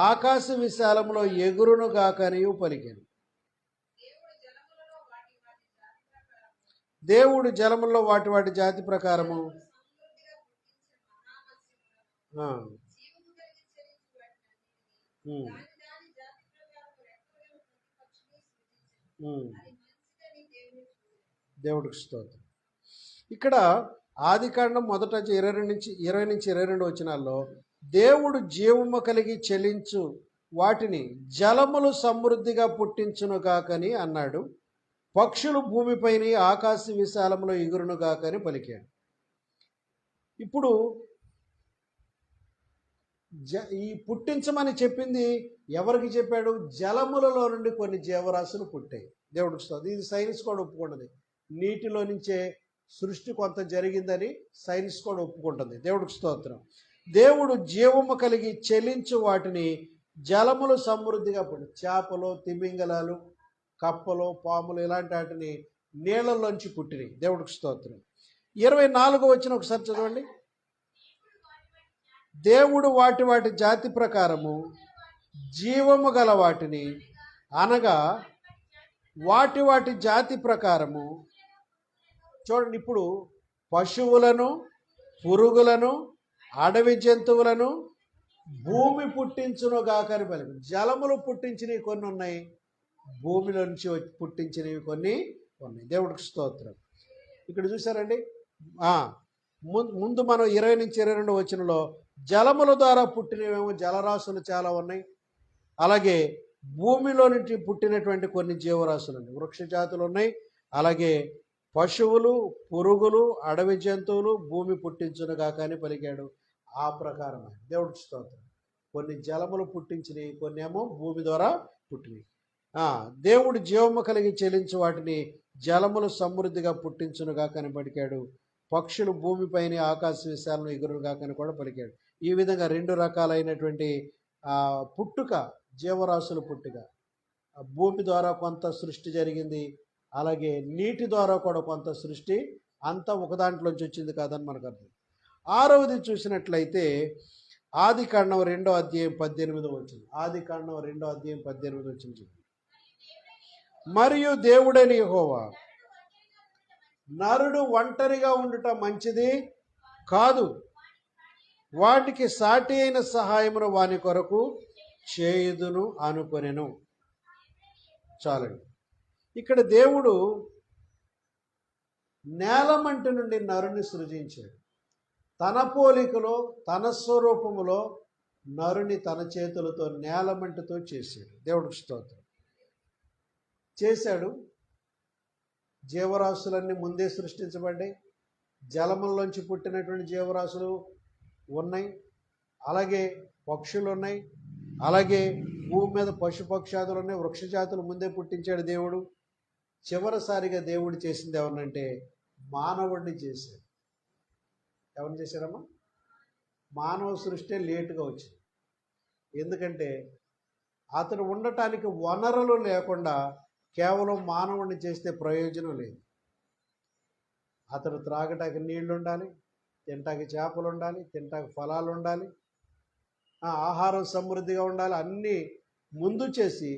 ఆకాశ విశాలములో ఎగురునుగాకనియు పలికాను. దేవుడు జలముల్లో వాటి వాటి జాతి ప్రకారము దేవుడికి స్తోత్రం. ఇక్కడ ఆదికాండం 1:20-22 దేవుడు జీవము కలిగి చెలించు వాటిని జలములు సమృద్ధిగా పుట్టించునుగాకని అన్నాడు. పక్షులు భూమిపైన ఆకాశ విశాలంలో ఎగురునుగాకని పలికాడు. ఇప్పుడు ఈ పుట్టించమని చెప్పింది ఎవరికి చెప్పాడు? జలములలో నుండి కొన్ని జీవరాశులు పుట్టాయి. దేవుడికి స్తోత్రం. ఇది సైన్స్ కూడా ఒప్పుకుంటుంది. నీటిలో నుంచే సృష్టి కొంత జరిగిందని సైన్స్ కూడా ఒప్పుకుంటుంది. దేవుడికి స్తోత్రం. దేవుడు జీవము కలిగి చెలించు వాటిని జలములు సమృద్ధిగా పుట్టి, చేపలు, తిమింగలాలు, కప్పలు, పాములు ఇలాంటి వాటిని నీళ్ళల్లోంచి పుట్టినాయి. దేవుడికి స్తోత్రం. 24 వచ్చిన ఒకసారి చదవండి. దేవుడు వాటి వాటి జాతి ప్రకారము జీవము గల వాటిని, అనగా వాటి వాటి జాతి ప్రకారము, చూడండి, ఇప్పుడు పశువులను, పురుగులను, అడవి జంతువులను భూమి పుట్టించును గాకని పలికి. జలములు పుట్టించినవి కొన్ని ఉన్నాయి, భూమిలో నుంచి పుట్టించినవి కొన్ని ఉన్నాయి. దేవుడికి స్తోత్రం. ఇక్కడ చూసారండి, ముందు మనం 20 నుంచి 22 వచనంలో జలముల ద్వారా పుట్టినవేమో జలరాశులు చాలా ఉన్నాయి, అలాగే భూమిలో నుంచి పుట్టినటువంటి కొన్ని జీవరాశులు ఉన్నాయి, వృక్ష జాతులు ఉన్నాయి, అలాగే పశువులు, పురుగులు, అడవి జంతువులు భూమి పుట్టించునుగా కానీ పలికాడు. ఆ ప్రకారం దేవుడికి స్తోత్రం. కొన్ని జలములు పుట్టించినవి, కొన్ని ఏమో భూమి ద్వారా పుట్టినవి. దేవుడు జీవము కలిగి చెలించి వాటిని జలములు సమృద్ధిగా పుట్టించునుగా కానీ పలికాడు. పక్షులు భూమిపైన ఆకాశ విశాలను ఎగురుగా కానీ కూడా పలికాడు. ఈ విధంగా 2 రకాలైనటువంటి పుట్టుక, జీవరాశుల పుట్టుక. భూమి ద్వారా కొంత సృష్టి జరిగింది, అలాగే నీటి ద్వారా కూడా కొంత సృష్టి, అంతా ఒక దాంట్లోంచి వచ్చింది కాదని మనకు అర్థం. 6వది చూసినట్లయితే ఆదికాండం 2వ అధ్యాయం 18వ వచనం. ఆదికాండం 2వ అధ్యాయం 18వ వచనం. మరియు దేవుడైన యెహోవా, నరుడు ఒంటరిగా ఉండుట మంచిది కాదు, వాటికి సాటి అయిన సహాయమును వాని కొరకు చేయుదును అనుకొనెను. చాలండి. ఇక్కడ దేవుడు నేలమంటి నుండి నరుని సృజించాడు. తన పోలికలో, తన స్వరూపములో నరుని తన చేతులతో నేలమంటితో చేశాడు. దేవుడికి స్తోత్రం. చేశాడు. జీవరాశులన్నీ ముందే సృష్టించబడ్డాయి. జలముల్లోంచి పుట్టినటువంటి జీవరాశులు ఉన్నాయి, అలాగే పక్షులు ఉన్నాయి, అలాగే భూమి మీద పశుపక్షాదులు ఉన్నాయి, వృక్షజాతులు ముందే పుట్టించాడు దేవుడు. చివరిసారిగా దేవుడు చేసింది ఎవరినంటే మానవుడిని చేశాడు. ఎవరిని చేశాడమ్మా? మానవ సృష్టి లేటుగా వచ్చింది. ఎందుకంటే అతడు ఉండటానికి వనరులు లేకుండా కేవలం మానవుడిని చేస్తే ప్రయోజనం లేదు. అతడు త్రాగటానికి నీళ్లు ఉండాలి, తింటాకి చేపలు ఉండాలి, తింటాకి ఫలాలు ఉండాలి, ఆహారం సమృద్ధిగా ఉండాలి. అన్నీ ముందు చేసి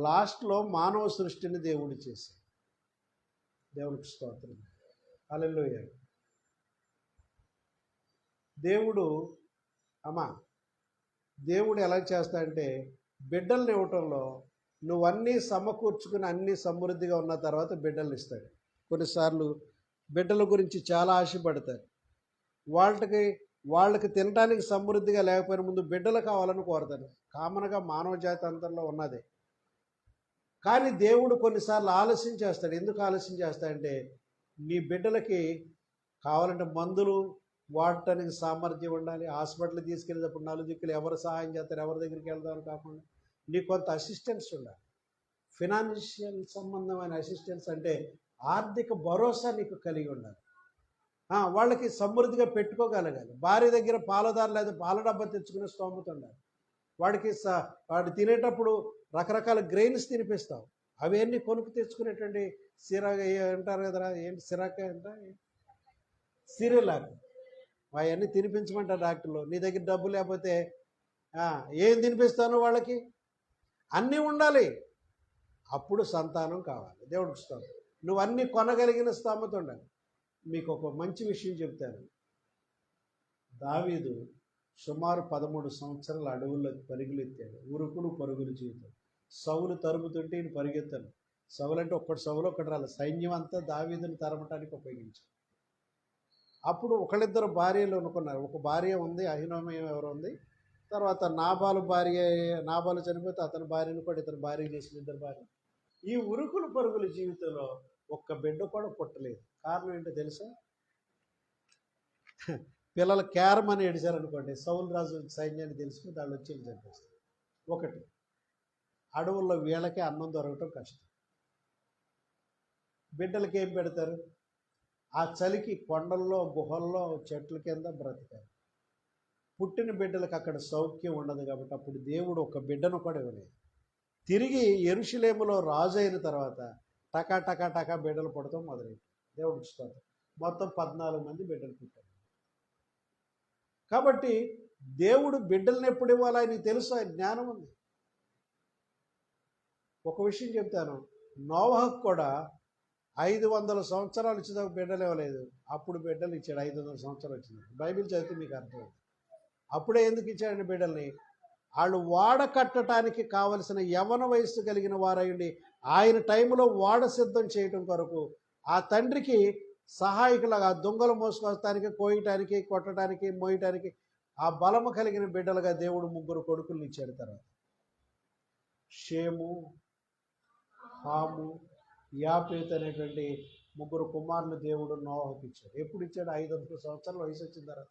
లాస్ట్లో మానవ సృష్టిని దేవుడు చేశాడు. దేవునికి స్తోత్రం. హల్లెలూయా. దేవుడు ఎలా చేస్తాడంటే బిడ్డల్ని ఇవ్వటంలో నువ్వన్నీ సమకూర్చుకుని అన్నీ సమృద్ధిగా ఉన్న తర్వాత బిడ్డలు ఇస్తాడు. కొన్నిసార్లు బిడ్డల గురించి చాలా ఆశపడతారు. వాళ్ళకి తినడానికి సమృద్ధిగా లేకపోయిన ముందు బిడ్డలు కావాలని కోరతారు. కామన్గా మానవ జాతి అంతలో ఉన్నదే. కానీ దేవుడు కొన్నిసార్లు ఆలస్యం చేస్తాడు. ఎందుకు ఆలస్యం చేస్తాడంటే నీ బిడ్డలకి కావాలంటే మందులు వాడటానికి సామర్థ్యం ఉండాలి. హాస్పిటల్కి తీసుకెళ్ళేటప్పుడు 4 దిక్కులు ఎవరు సహాయం చేస్తారు, ఎవరి దగ్గరికి వెళ్దామని కాకుండా నీకు కొంత అసిస్టెన్స్ ఉండాలి. ఫినాన్షియల్ సంబంధమైన అసిస్టెన్స్ అంటే ఆర్థిక భరోసా నీకు కలిగి ఉండాలి. వాళ్ళకి సమృద్ధిగా పెట్టుకోగలగాలి. భార్య దగ్గర పాలదారు లేదా పాల డబ్బా తెచ్చుకునే స్తోమత ఉండాలి. వాడు తినేటప్పుడు రకరకాల గ్రెయిన్స్ తినిపిస్తావు. అవన్నీ కొనుక్కు తెచ్చుకునేటువంటి సిరాగా అంటారు కదరా, ఏంటి సిరాక అంట, సిరిలాక్, అవన్నీ తినిపించమంటారు డాక్టర్లు. నీ దగ్గర డబ్బు లేకపోతే ఏం తినిపిస్తాను వాళ్ళకి? అన్నీ ఉండాలి. అప్పుడు సంతానం కావాలి. దేవుడికి స్తోత్రం. నువ్వు అన్నీ కొనగలిగిన స్తోమత ఉండాలి. మీకు ఒక మంచి విషయం చెప్తాను. దావీదు సుమారు 13 సంవత్సరాల అడవుల్లో పరుగులెత్తాడు. ఉరుకులు పరుగులు జీవితం. సౌలు తరుముతుంటే ఈయన పరిగెత్తాను. సౌలు అంటే సౌలు ఒక్కటి రాలేదు, సైన్యం అంతా దావీదుని తరమటానికి ఉపయోగించారు. అప్పుడు ఒకళ్ళిద్దరు భార్యలు అనుకున్నారు. ఒక భార్య ఉంది, అహినోమయం ఎవరు ఉంది. తర్వాత నాబాలు చనిపోతే అతని భార్యను కూడా ఇతని భార్య చేసిన 2 భార్య. ఈ ఉరుకులు పరుగుల జీవితంలో ఒక్క బిడ్డ కూడా పుట్టలేదు. కారణం ఏంటో తెలుసా? పిల్లలు క్యారమని ఏడిచారనుకోండి, సౌలు రాజు సైన్యాన్ని తెలుసుకుని వాళ్ళు వచ్చి చంపేస్తారు. ఒకటి, అడవుల్లో వీళ్ళకే అన్నం దొరకటం కష్టం. బిడ్డలకి ఏం పెడతారు? ఆ చలికి కొండల్లో గుహల్లో చెట్ల కింద బ్రతికారు. పుట్టిన బిడ్డలకు అక్కడ సౌఖ్యం ఉండదు కాబట్టి అప్పుడు దేవుడు ఒక బిడ్డను కూడా ఇవ్వలేదు. తిరిగి యెరూషలేములో రాజు అయిన తర్వాత టకా టకా టకా బిడ్డలు పుడతాం మొదలైంది. దేవుడికి స్తోత్రం. మొత్తం 14 మంది బిడ్డలు పుట్టారు. కాబట్టి దేవుడు బిడ్డలను ఎప్పుడు ఇవ్వాలో ఆయనకి తెలుసు, ఆయన జ్ఞానం ఉంది. ఒక విషయం చెప్తాను, నోవహకు కూడా 500 సంవత్సరాలు వచ్చినాక బిడ్డలు ఇవ్వలేదు, అప్పుడు బిడ్డలు ఇచ్చాడు. 500 సంవత్సరాలు వచ్చింది. బైబిల్ చదివితే మీకు అర్థం. అప్పుడే ఎందుకు ఇచ్చాడండి బిడ్డల్ని? వాళ్ళు వాడ కట్టడానికి కావలసిన యవ్వన వయస్సు కలిగిన వారయ్యండి ఆయన టైంలో వాడ సిద్ధం చేయటం కొరకు ఆ తండ్రికి సహాయకులుగా దొంగలు మోసుకొస్తానికి, కోయటానికి, కొట్టడానికి, మోయటానికి ఆ బలము కలిగిన బిడ్డలుగా దేవుడు 3 కొడుకుల్ని ఇచ్చాడు. తర్వాత షేము, హాము, యాపేతు అనేటువంటి 3 కుమారులు దేవుడు నోవహుకు ఇచ్చాడు. ఎప్పుడు ఇచ్చాడు? 500 సంవత్సరాల వయసు వచ్చిన తర్వాత.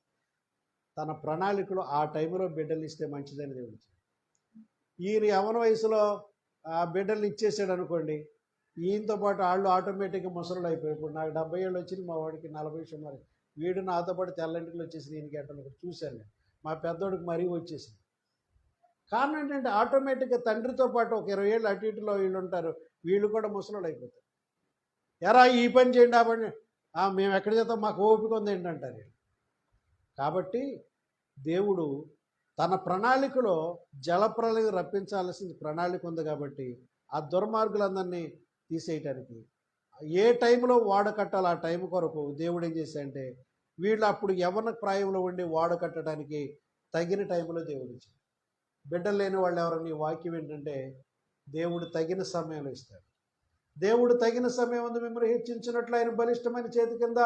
తన ప్రణాళికలో ఆ టైంలో బిడ్డలు ఇస్తే మంచిదని దేవుడు ఇచ్చాడు. ఈయన యవన వయసులో ఆ బిడ్డల్ని ఇచ్చేసాడు అనుకోండి, ఈయనతో పాటు వాళ్ళు ఆటోమేటిక్గా ముసలు అయిపోయి, ఇప్పుడు నాకు 70 ఏళ్ళు వచ్చింది, మా వాడికి 40 సుమారు, వీడు నాతో పాటు తెల్లంటికి వచ్చేసి నేను గంటలు చూశాను. మా పెద్దోడికి మరీ వచ్చేసింది. కారణం ఏంటంటే ఆటోమేటిక్గా తండ్రితో పాటు ఒక 20 ఏళ్ళు అటు ఇటులో వీళ్ళు ఉంటారు, వీళ్ళు కూడా ముసలు అయిపోతారు. ఎరా ఈ పని చేయండి, ఆ పని, మేము ఎక్కడ చేద్దాం, మాకు ఓపిక ఉంది ఏంటంటారు. కాబట్టి దేవుడు తన ప్రణాళికలో జలప్రలయం రప్పించాల్సిన ప్రణాళిక ఉంది కాబట్టి ఆ దుర్మార్గులందరినీ తీసేయటానికి ఏ టైంలో వాడ కట్టాలో ఆ టైం కొరకు దేవుడు ఏం చేశాడంటే వీళ్ళు అప్పుడు యవ్వన ప్రాయంలో ఉండి వాడ కట్టడానికి తగిన టైంలో దేవుడు ఇచ్చాడు. బిడ్డలు లేని వాళ్ళు ఎవరన్నా ఈ వాక్యం ఏంటంటే దేవుడు తగిన సమయంలో ఇస్తాడు. దేవుడు తగిన సమయం అందు మిమ్మల్ని హెచ్చించినట్లు ఆయన బలిష్టమైన చేతి కింద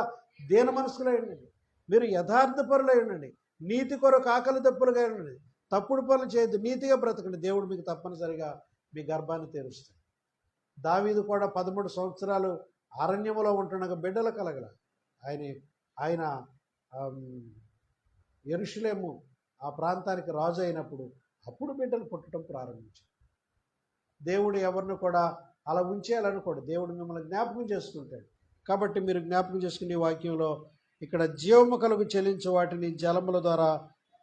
దీన మనసుకులై ఉండండి. మీరు యథార్థపరులై ఉండండి. నీతి కొరకు ఆకలి దప్పులుగా ఉండండి. తప్పుడు పనులు చేయొద్దు, నీతిగా బ్రతకండి. దేవుడు మీకు తప్పనిసరిగా మీ గర్భాన్ని తెరుస్తాడు. దావీదు కూడా 13 సంవత్సరాలు అరణ్యములో ఉంటుండగా బిడ్డలు కలగల. ఆయన యెరూషలేము ఆ ప్రాంతానికి రాజు అయినప్పుడు అప్పుడు బిడ్డలు పుట్టడం ప్రారంభించారు. దేవుడు ఎవరిని కూడా అలా ఉంచేయాలనుకోడు. దేవుడు మిమ్మల్ని జ్ఞాపకం చేసుకుంటాడు. కాబట్టి మీరు జ్ఞాపకం చేసుకునే వాక్యంలో ఇక్కడ జీవము కలుగు చెల్లించు వాటిని జలముల ద్వారా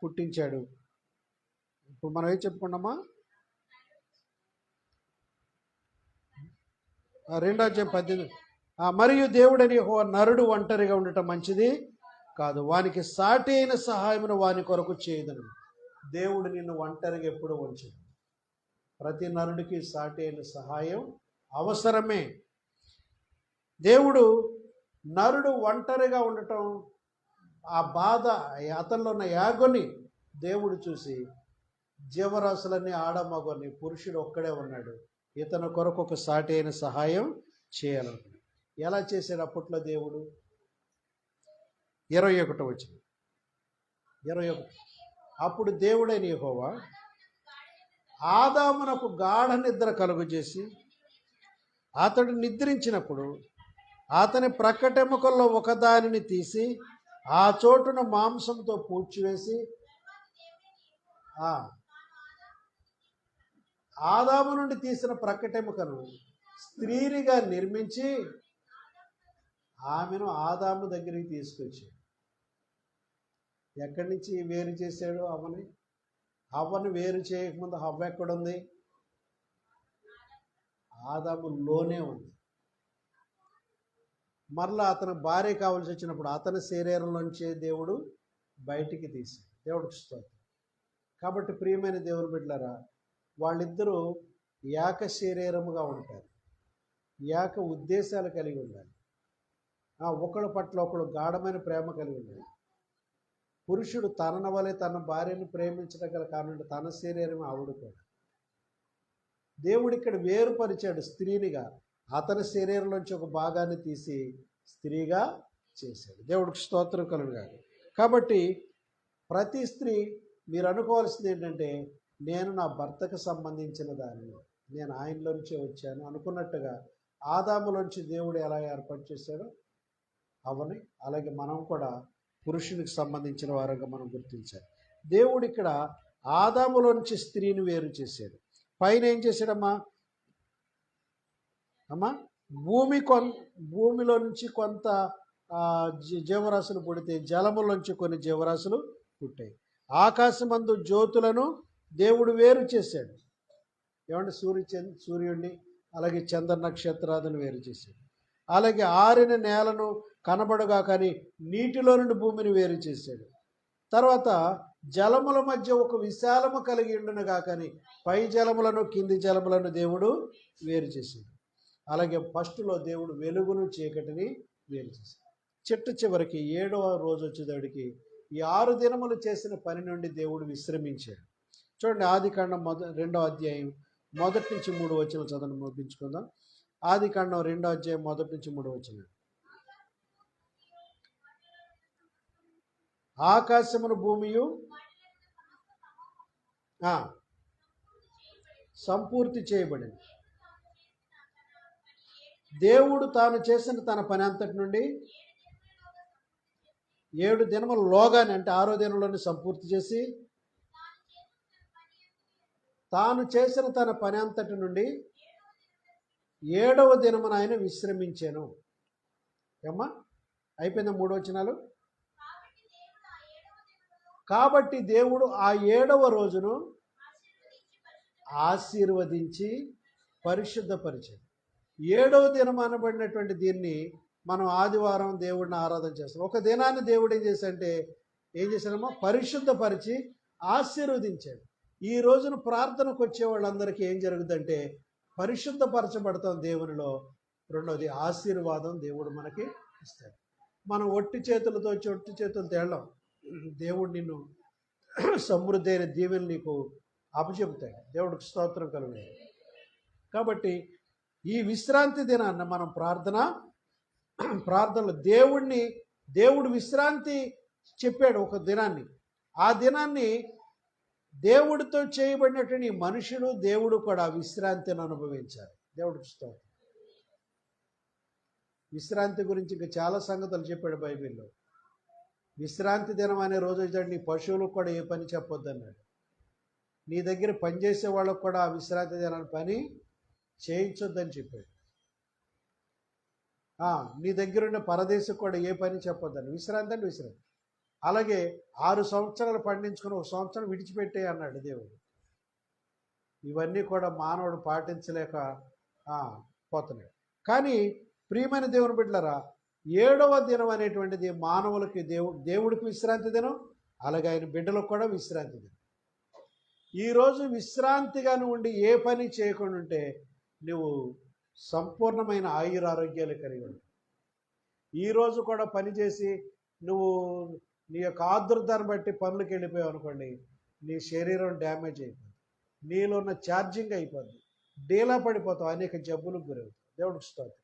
పుట్టించాడు. ఇప్పుడు మనం ఏం చెప్పుకున్నామా? 2:18 మరియు దేవుడని యెహోవా నరుడు ఒంటరిగా ఉండటం మంచిది కాదు, వానికి సాటి అయిన సహాయమును వాని కొరకు చేయదను. దేవుడు నిన్ను ఒంటరిగా ఎప్పుడు ఉంచడు. ప్రతి నరుడికి సాటి అయిన సహాయం అవసరమే. దేవుడు నరుడు ఒంటరిగా ఉండటం, ఆ బాధ, అతనిలో ఉన్న యాగొని దేవుడు చూసి జీవరాశులన్నీ ఆడమగని పురుషుడు ఒక్కడే ఉన్నాడు, ఇతని కొరకు ఒక సాటి అయిన సహాయం చేయాలనుకున్నాడు. ఎలా చేశాడు అప్పట్లో దేవుడు? 21 వచ్చింది. 21 అప్పుడు దేవుడైన యెహోవా ఆదామునకు గాఢ నిద్ర కలుగజేసి అతడు నిద్రించినప్పుడు అతని ప్రక్కటెముకల్లో ఒకదానిని తీసి ఆ చోటును మాంసంతో పూడ్చివేసి ఆదాము నుండి తీసిన ప్రక్కటెముకను స్త్రీనిగా నిర్మించి ఆమెను ఆదాము దగ్గరికి తీసుకొచ్చాడు. ఎక్కడి నుంచి వేరు చేశాడు అవ్వని? అవ్వని వేరు చేయకముందు హవ్వ ఎక్కడుంది? ఆదాములోనే ఉంది. మరలా అతను భార్య కావాల్సి వచ్చినప్పుడు అతని శరీరంలోంచే దేవుడు బయటికి తీశాడు. దేవుడికి స్తోత్రం. కాబట్టి ప్రియమైన దేవుని బిడ్డలారా, వాళ్ళిద్దరూ ఏక శరీరముగా ఉంటారు, ఏక ఉద్దేశాలు కలిగి ఉండాలి, ఒకళ్ళ పట్ల ఒకళ్ళు గాఢమైన ప్రేమ కలిగి ఉండాలి. పురుషుడు తనన వలె తన భార్యను ప్రేమించడం గల కారణం తన శరీరం ఆవిడ కూడా. దేవుడు ఇక్కడ వేరుపరిచాడు స్త్రీనిగా, అతని శరీరంలోంచి ఒక భాగాన్ని తీసి స్త్రీగా చేశాడు. దేవుడికి స్తోత్రం కలుగుగాక. కాబట్టి ప్రతి స్త్రీ మీరు అనుకోవాల్సింది ఏంటంటే, నేను నా భర్తకు సంబంధించిన దానిని, నేను ఆయనలోంచే వచ్చాను అనుకున్నట్టుగా ఆదాములోంచి దేవుడు ఎలా ఏర్పాటు చేశాడో అవని, అలాగే మనం కూడా పురుషునికి సంబంధించిన వారుగా మనం గుర్తించాలి. దేవుడు ఇక్కడ ఆదాములో నుంచి స్త్రీని వేరు చేశాడు. పైన ఏం చేశాడమ్మా అమ్మా భూమిలో నుంచి కొంత జీవరాశులు పుడితే జలములోంచి కొన్ని జీవరాశులు పుట్టాయి. ఆకాశమందు జ్యోతులను దేవుడు వేరు చేశాడు. ఏమంటే సూర్యుడిని అలాగే చంద్ర నక్షత్రాలను వేరు చేశాడు. అలాగే ఆరిన నేలను కనబడగా కానీ నీటిలో నుండి భూమిని వేరు చేశాడు. తర్వాత జలముల మధ్య ఒక విశాలము కలిగి ఉండునుగా కానీ పై జలములను కింది జలములను దేవుడు వేరు చేశాడు. అలాగే ఫస్ట్లో దేవుడు వెలుగును చీకటిని వేరు చేశాడు. చివరికి 7వ రోజు వచ్చేదాడికి ఈ 6 దినములు చేసిన పని నుండి దేవుడు విశ్రమించాడు. చూడండి, ఆదికాండం 2వ అధ్యాయం 1 నుంచి 3 వచనాలు చదవని ముగించుకుందాం. ఆదికాండం 2వ అధ్యాయం 1 నుంచి 3 వచనాలు. ఆకాశమును భూమియు సంపూర్తి చేయబడింది. దేవుడు తాను చేసిన తన పని అంతటి నుండి 7 దినములలోగానే, అంటే 6వ దినంలోనే సంపూర్తి చేసి తాను చేసిన తన పని అంతటి నుండి 7వ దినమున ఆయన విశ్రమించాను. ఏమ్మా అయిపోయిందా 3 వచనాలు? కాబట్టి దేవుడు ఆ 7వ రోజును ఆశీర్వదించి పరిశుద్ధపరిచాడు. 7వ దినం అనబడినటువంటి దీన్ని మనం ఆదివారం దేవుడిని ఆరాధన చేస్తాం. ఒక దినాన్ని దేవుడు ఏం చేశాడమ్మా పరిశుద్ధపరిచి ఆశీర్వదించాడు. ఈ రోజున ప్రార్థనకు వచ్చే వాళ్ళందరికీ ఏం జరుగుతుందంటే పరిశుద్ధపరచబడతాం దేవునిలో. రెండవది ఆశీర్వాదం దేవుడు మనకి ఇస్తాడు. మనం ఒట్టి చేతులతో తేళ్ళం. దేవుడు నిన్ను సమృద్ధి అయిన దీవెనలు నీకు అప్పచెపుతాడు. దేవుడికి స్తోత్రం కలుగుతాయి. కాబట్టి ఈ విశ్రాంతి దినాన్ని మనం ప్రార్థనలో దేవుడు విశ్రాంతి చెప్పాడు ఒక దినాన్ని. ఆ దినాన్ని దేవుడితో చేయబడినటువంటి మనుషులు దేవుడు కూడా విశ్రాంతిని అనుభవించాలి. దేవుడికి స్తోత్రం. విశ్రాంతి గురించి ఇంకా చాలా సంగతులు చెప్పాడు బైబిల్లో. విశ్రాంతి దినం అనే రోజు నీ పశువులకు కూడా ఏ పని చెప్పొద్దు అన్నాడు. నీ దగ్గర పనిచేసే వాళ్ళకు కూడా ఆ విశ్రాంతి దినాన్ని పని చేయించొద్దని చెప్పాడు. నీ దగ్గర ఉన్న పరదేశకు కూడా ఏ పని చెప్పొద్దని. విశ్రాంతి అంటే విశ్రాంతి. అలాగే 6 సంవత్సరాలు పండించుకుని 1 సంవత్సరం విడిచిపెట్టే అన్నాడు దేవుడు. ఇవన్నీ కూడా మానవుడు పాటించలేక పోతున్నాడు. కానీ ప్రియమైన దేవుని బిడ్డలారా, 7వ దినం అనేటువంటిది మానవులకి దేవుడికి విశ్రాంతి దినం, అలాగే ఆయన బిడ్డలకు కూడా విశ్రాంతి దినం. ఈరోజు విశ్రాంతిగా ఉండి ఏ పని చేయకుండా ఉంటే నువ్వు సంపూర్ణమైన ఆయురారోగ్యాలు కలిగి ఉంటావు. ఈరోజు కూడా పనిచేసి నువ్వు నీ యొక్క ఆర్ద్రతను బట్టి పనులకు వెళ్ళిపోయావు అనుకోండి, నీ శరీరం డ్యామేజ్ అయిపోతుంది, నీలో ఉన్న ఛార్జింగ్ అయిపోద్ది, డీలా పడిపోతావు, అనేక జబ్బులకు గురవుతావు. దేవుడికి స్తోత్రం.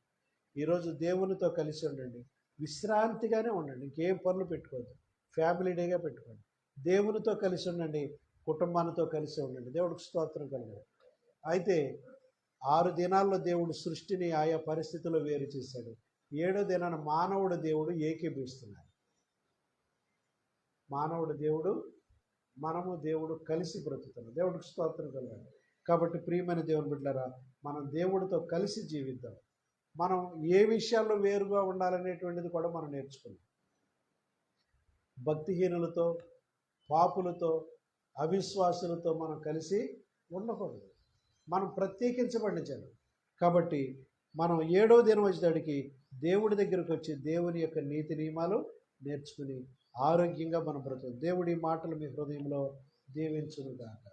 ఈరోజు దేవునితో కలిసి ఉండండి, విశ్రాంతిగానే ఉండండి, ఇంకేం పనులు పెట్టుకోవద్దు, ఫ్యామిలీ డేగా పెట్టుకోండి, దేవునితో కలిసి ఉండండి, కుటుంబానితో కలిసి ఉండండి. దేవుడికి స్తోత్రం కలగాలి. అయితే 6 దినాల్లో దేవుడు సృష్టిని ఆయా పరిస్థితుల్లో వేరు చేశాడు. 7వ దినాన మానవుడు దేవుడు ఏకీభవిస్తున్నాడు. మానవుడు దేవుడు, మనము దేవుడు కలిసి బ్రతుకుతున్నాం. దేవుడికి స్తోత్రం కలగాలి. కాబట్టి ప్రియమైన దేవుని బిడ్డలారా, మనం దేవుడితో కలిసి జీవిద్దాం. మనం ఏ విషయాల్లో వేరుగా ఉండాలనేటువంటిది కూడా మనం నేర్చుకున్నాం. భక్తిహీనులతో, పాపులతో, అవిశ్వాసులతో మనం కలిసి ఉండకూడదు. మనం ప్రత్యేకించబడిన జనం. కాబట్టి మనం 7వ దినం వచ్చేటికి దేవుడి దగ్గరకు వచ్చి దేవుని యొక్క నీతి నియమాలు నేర్చుకుని ఆరోగ్యంగా మనం బ్రతుకు. దేవుడి మాటలు మీ హృదయంలో దీవించునుగాక.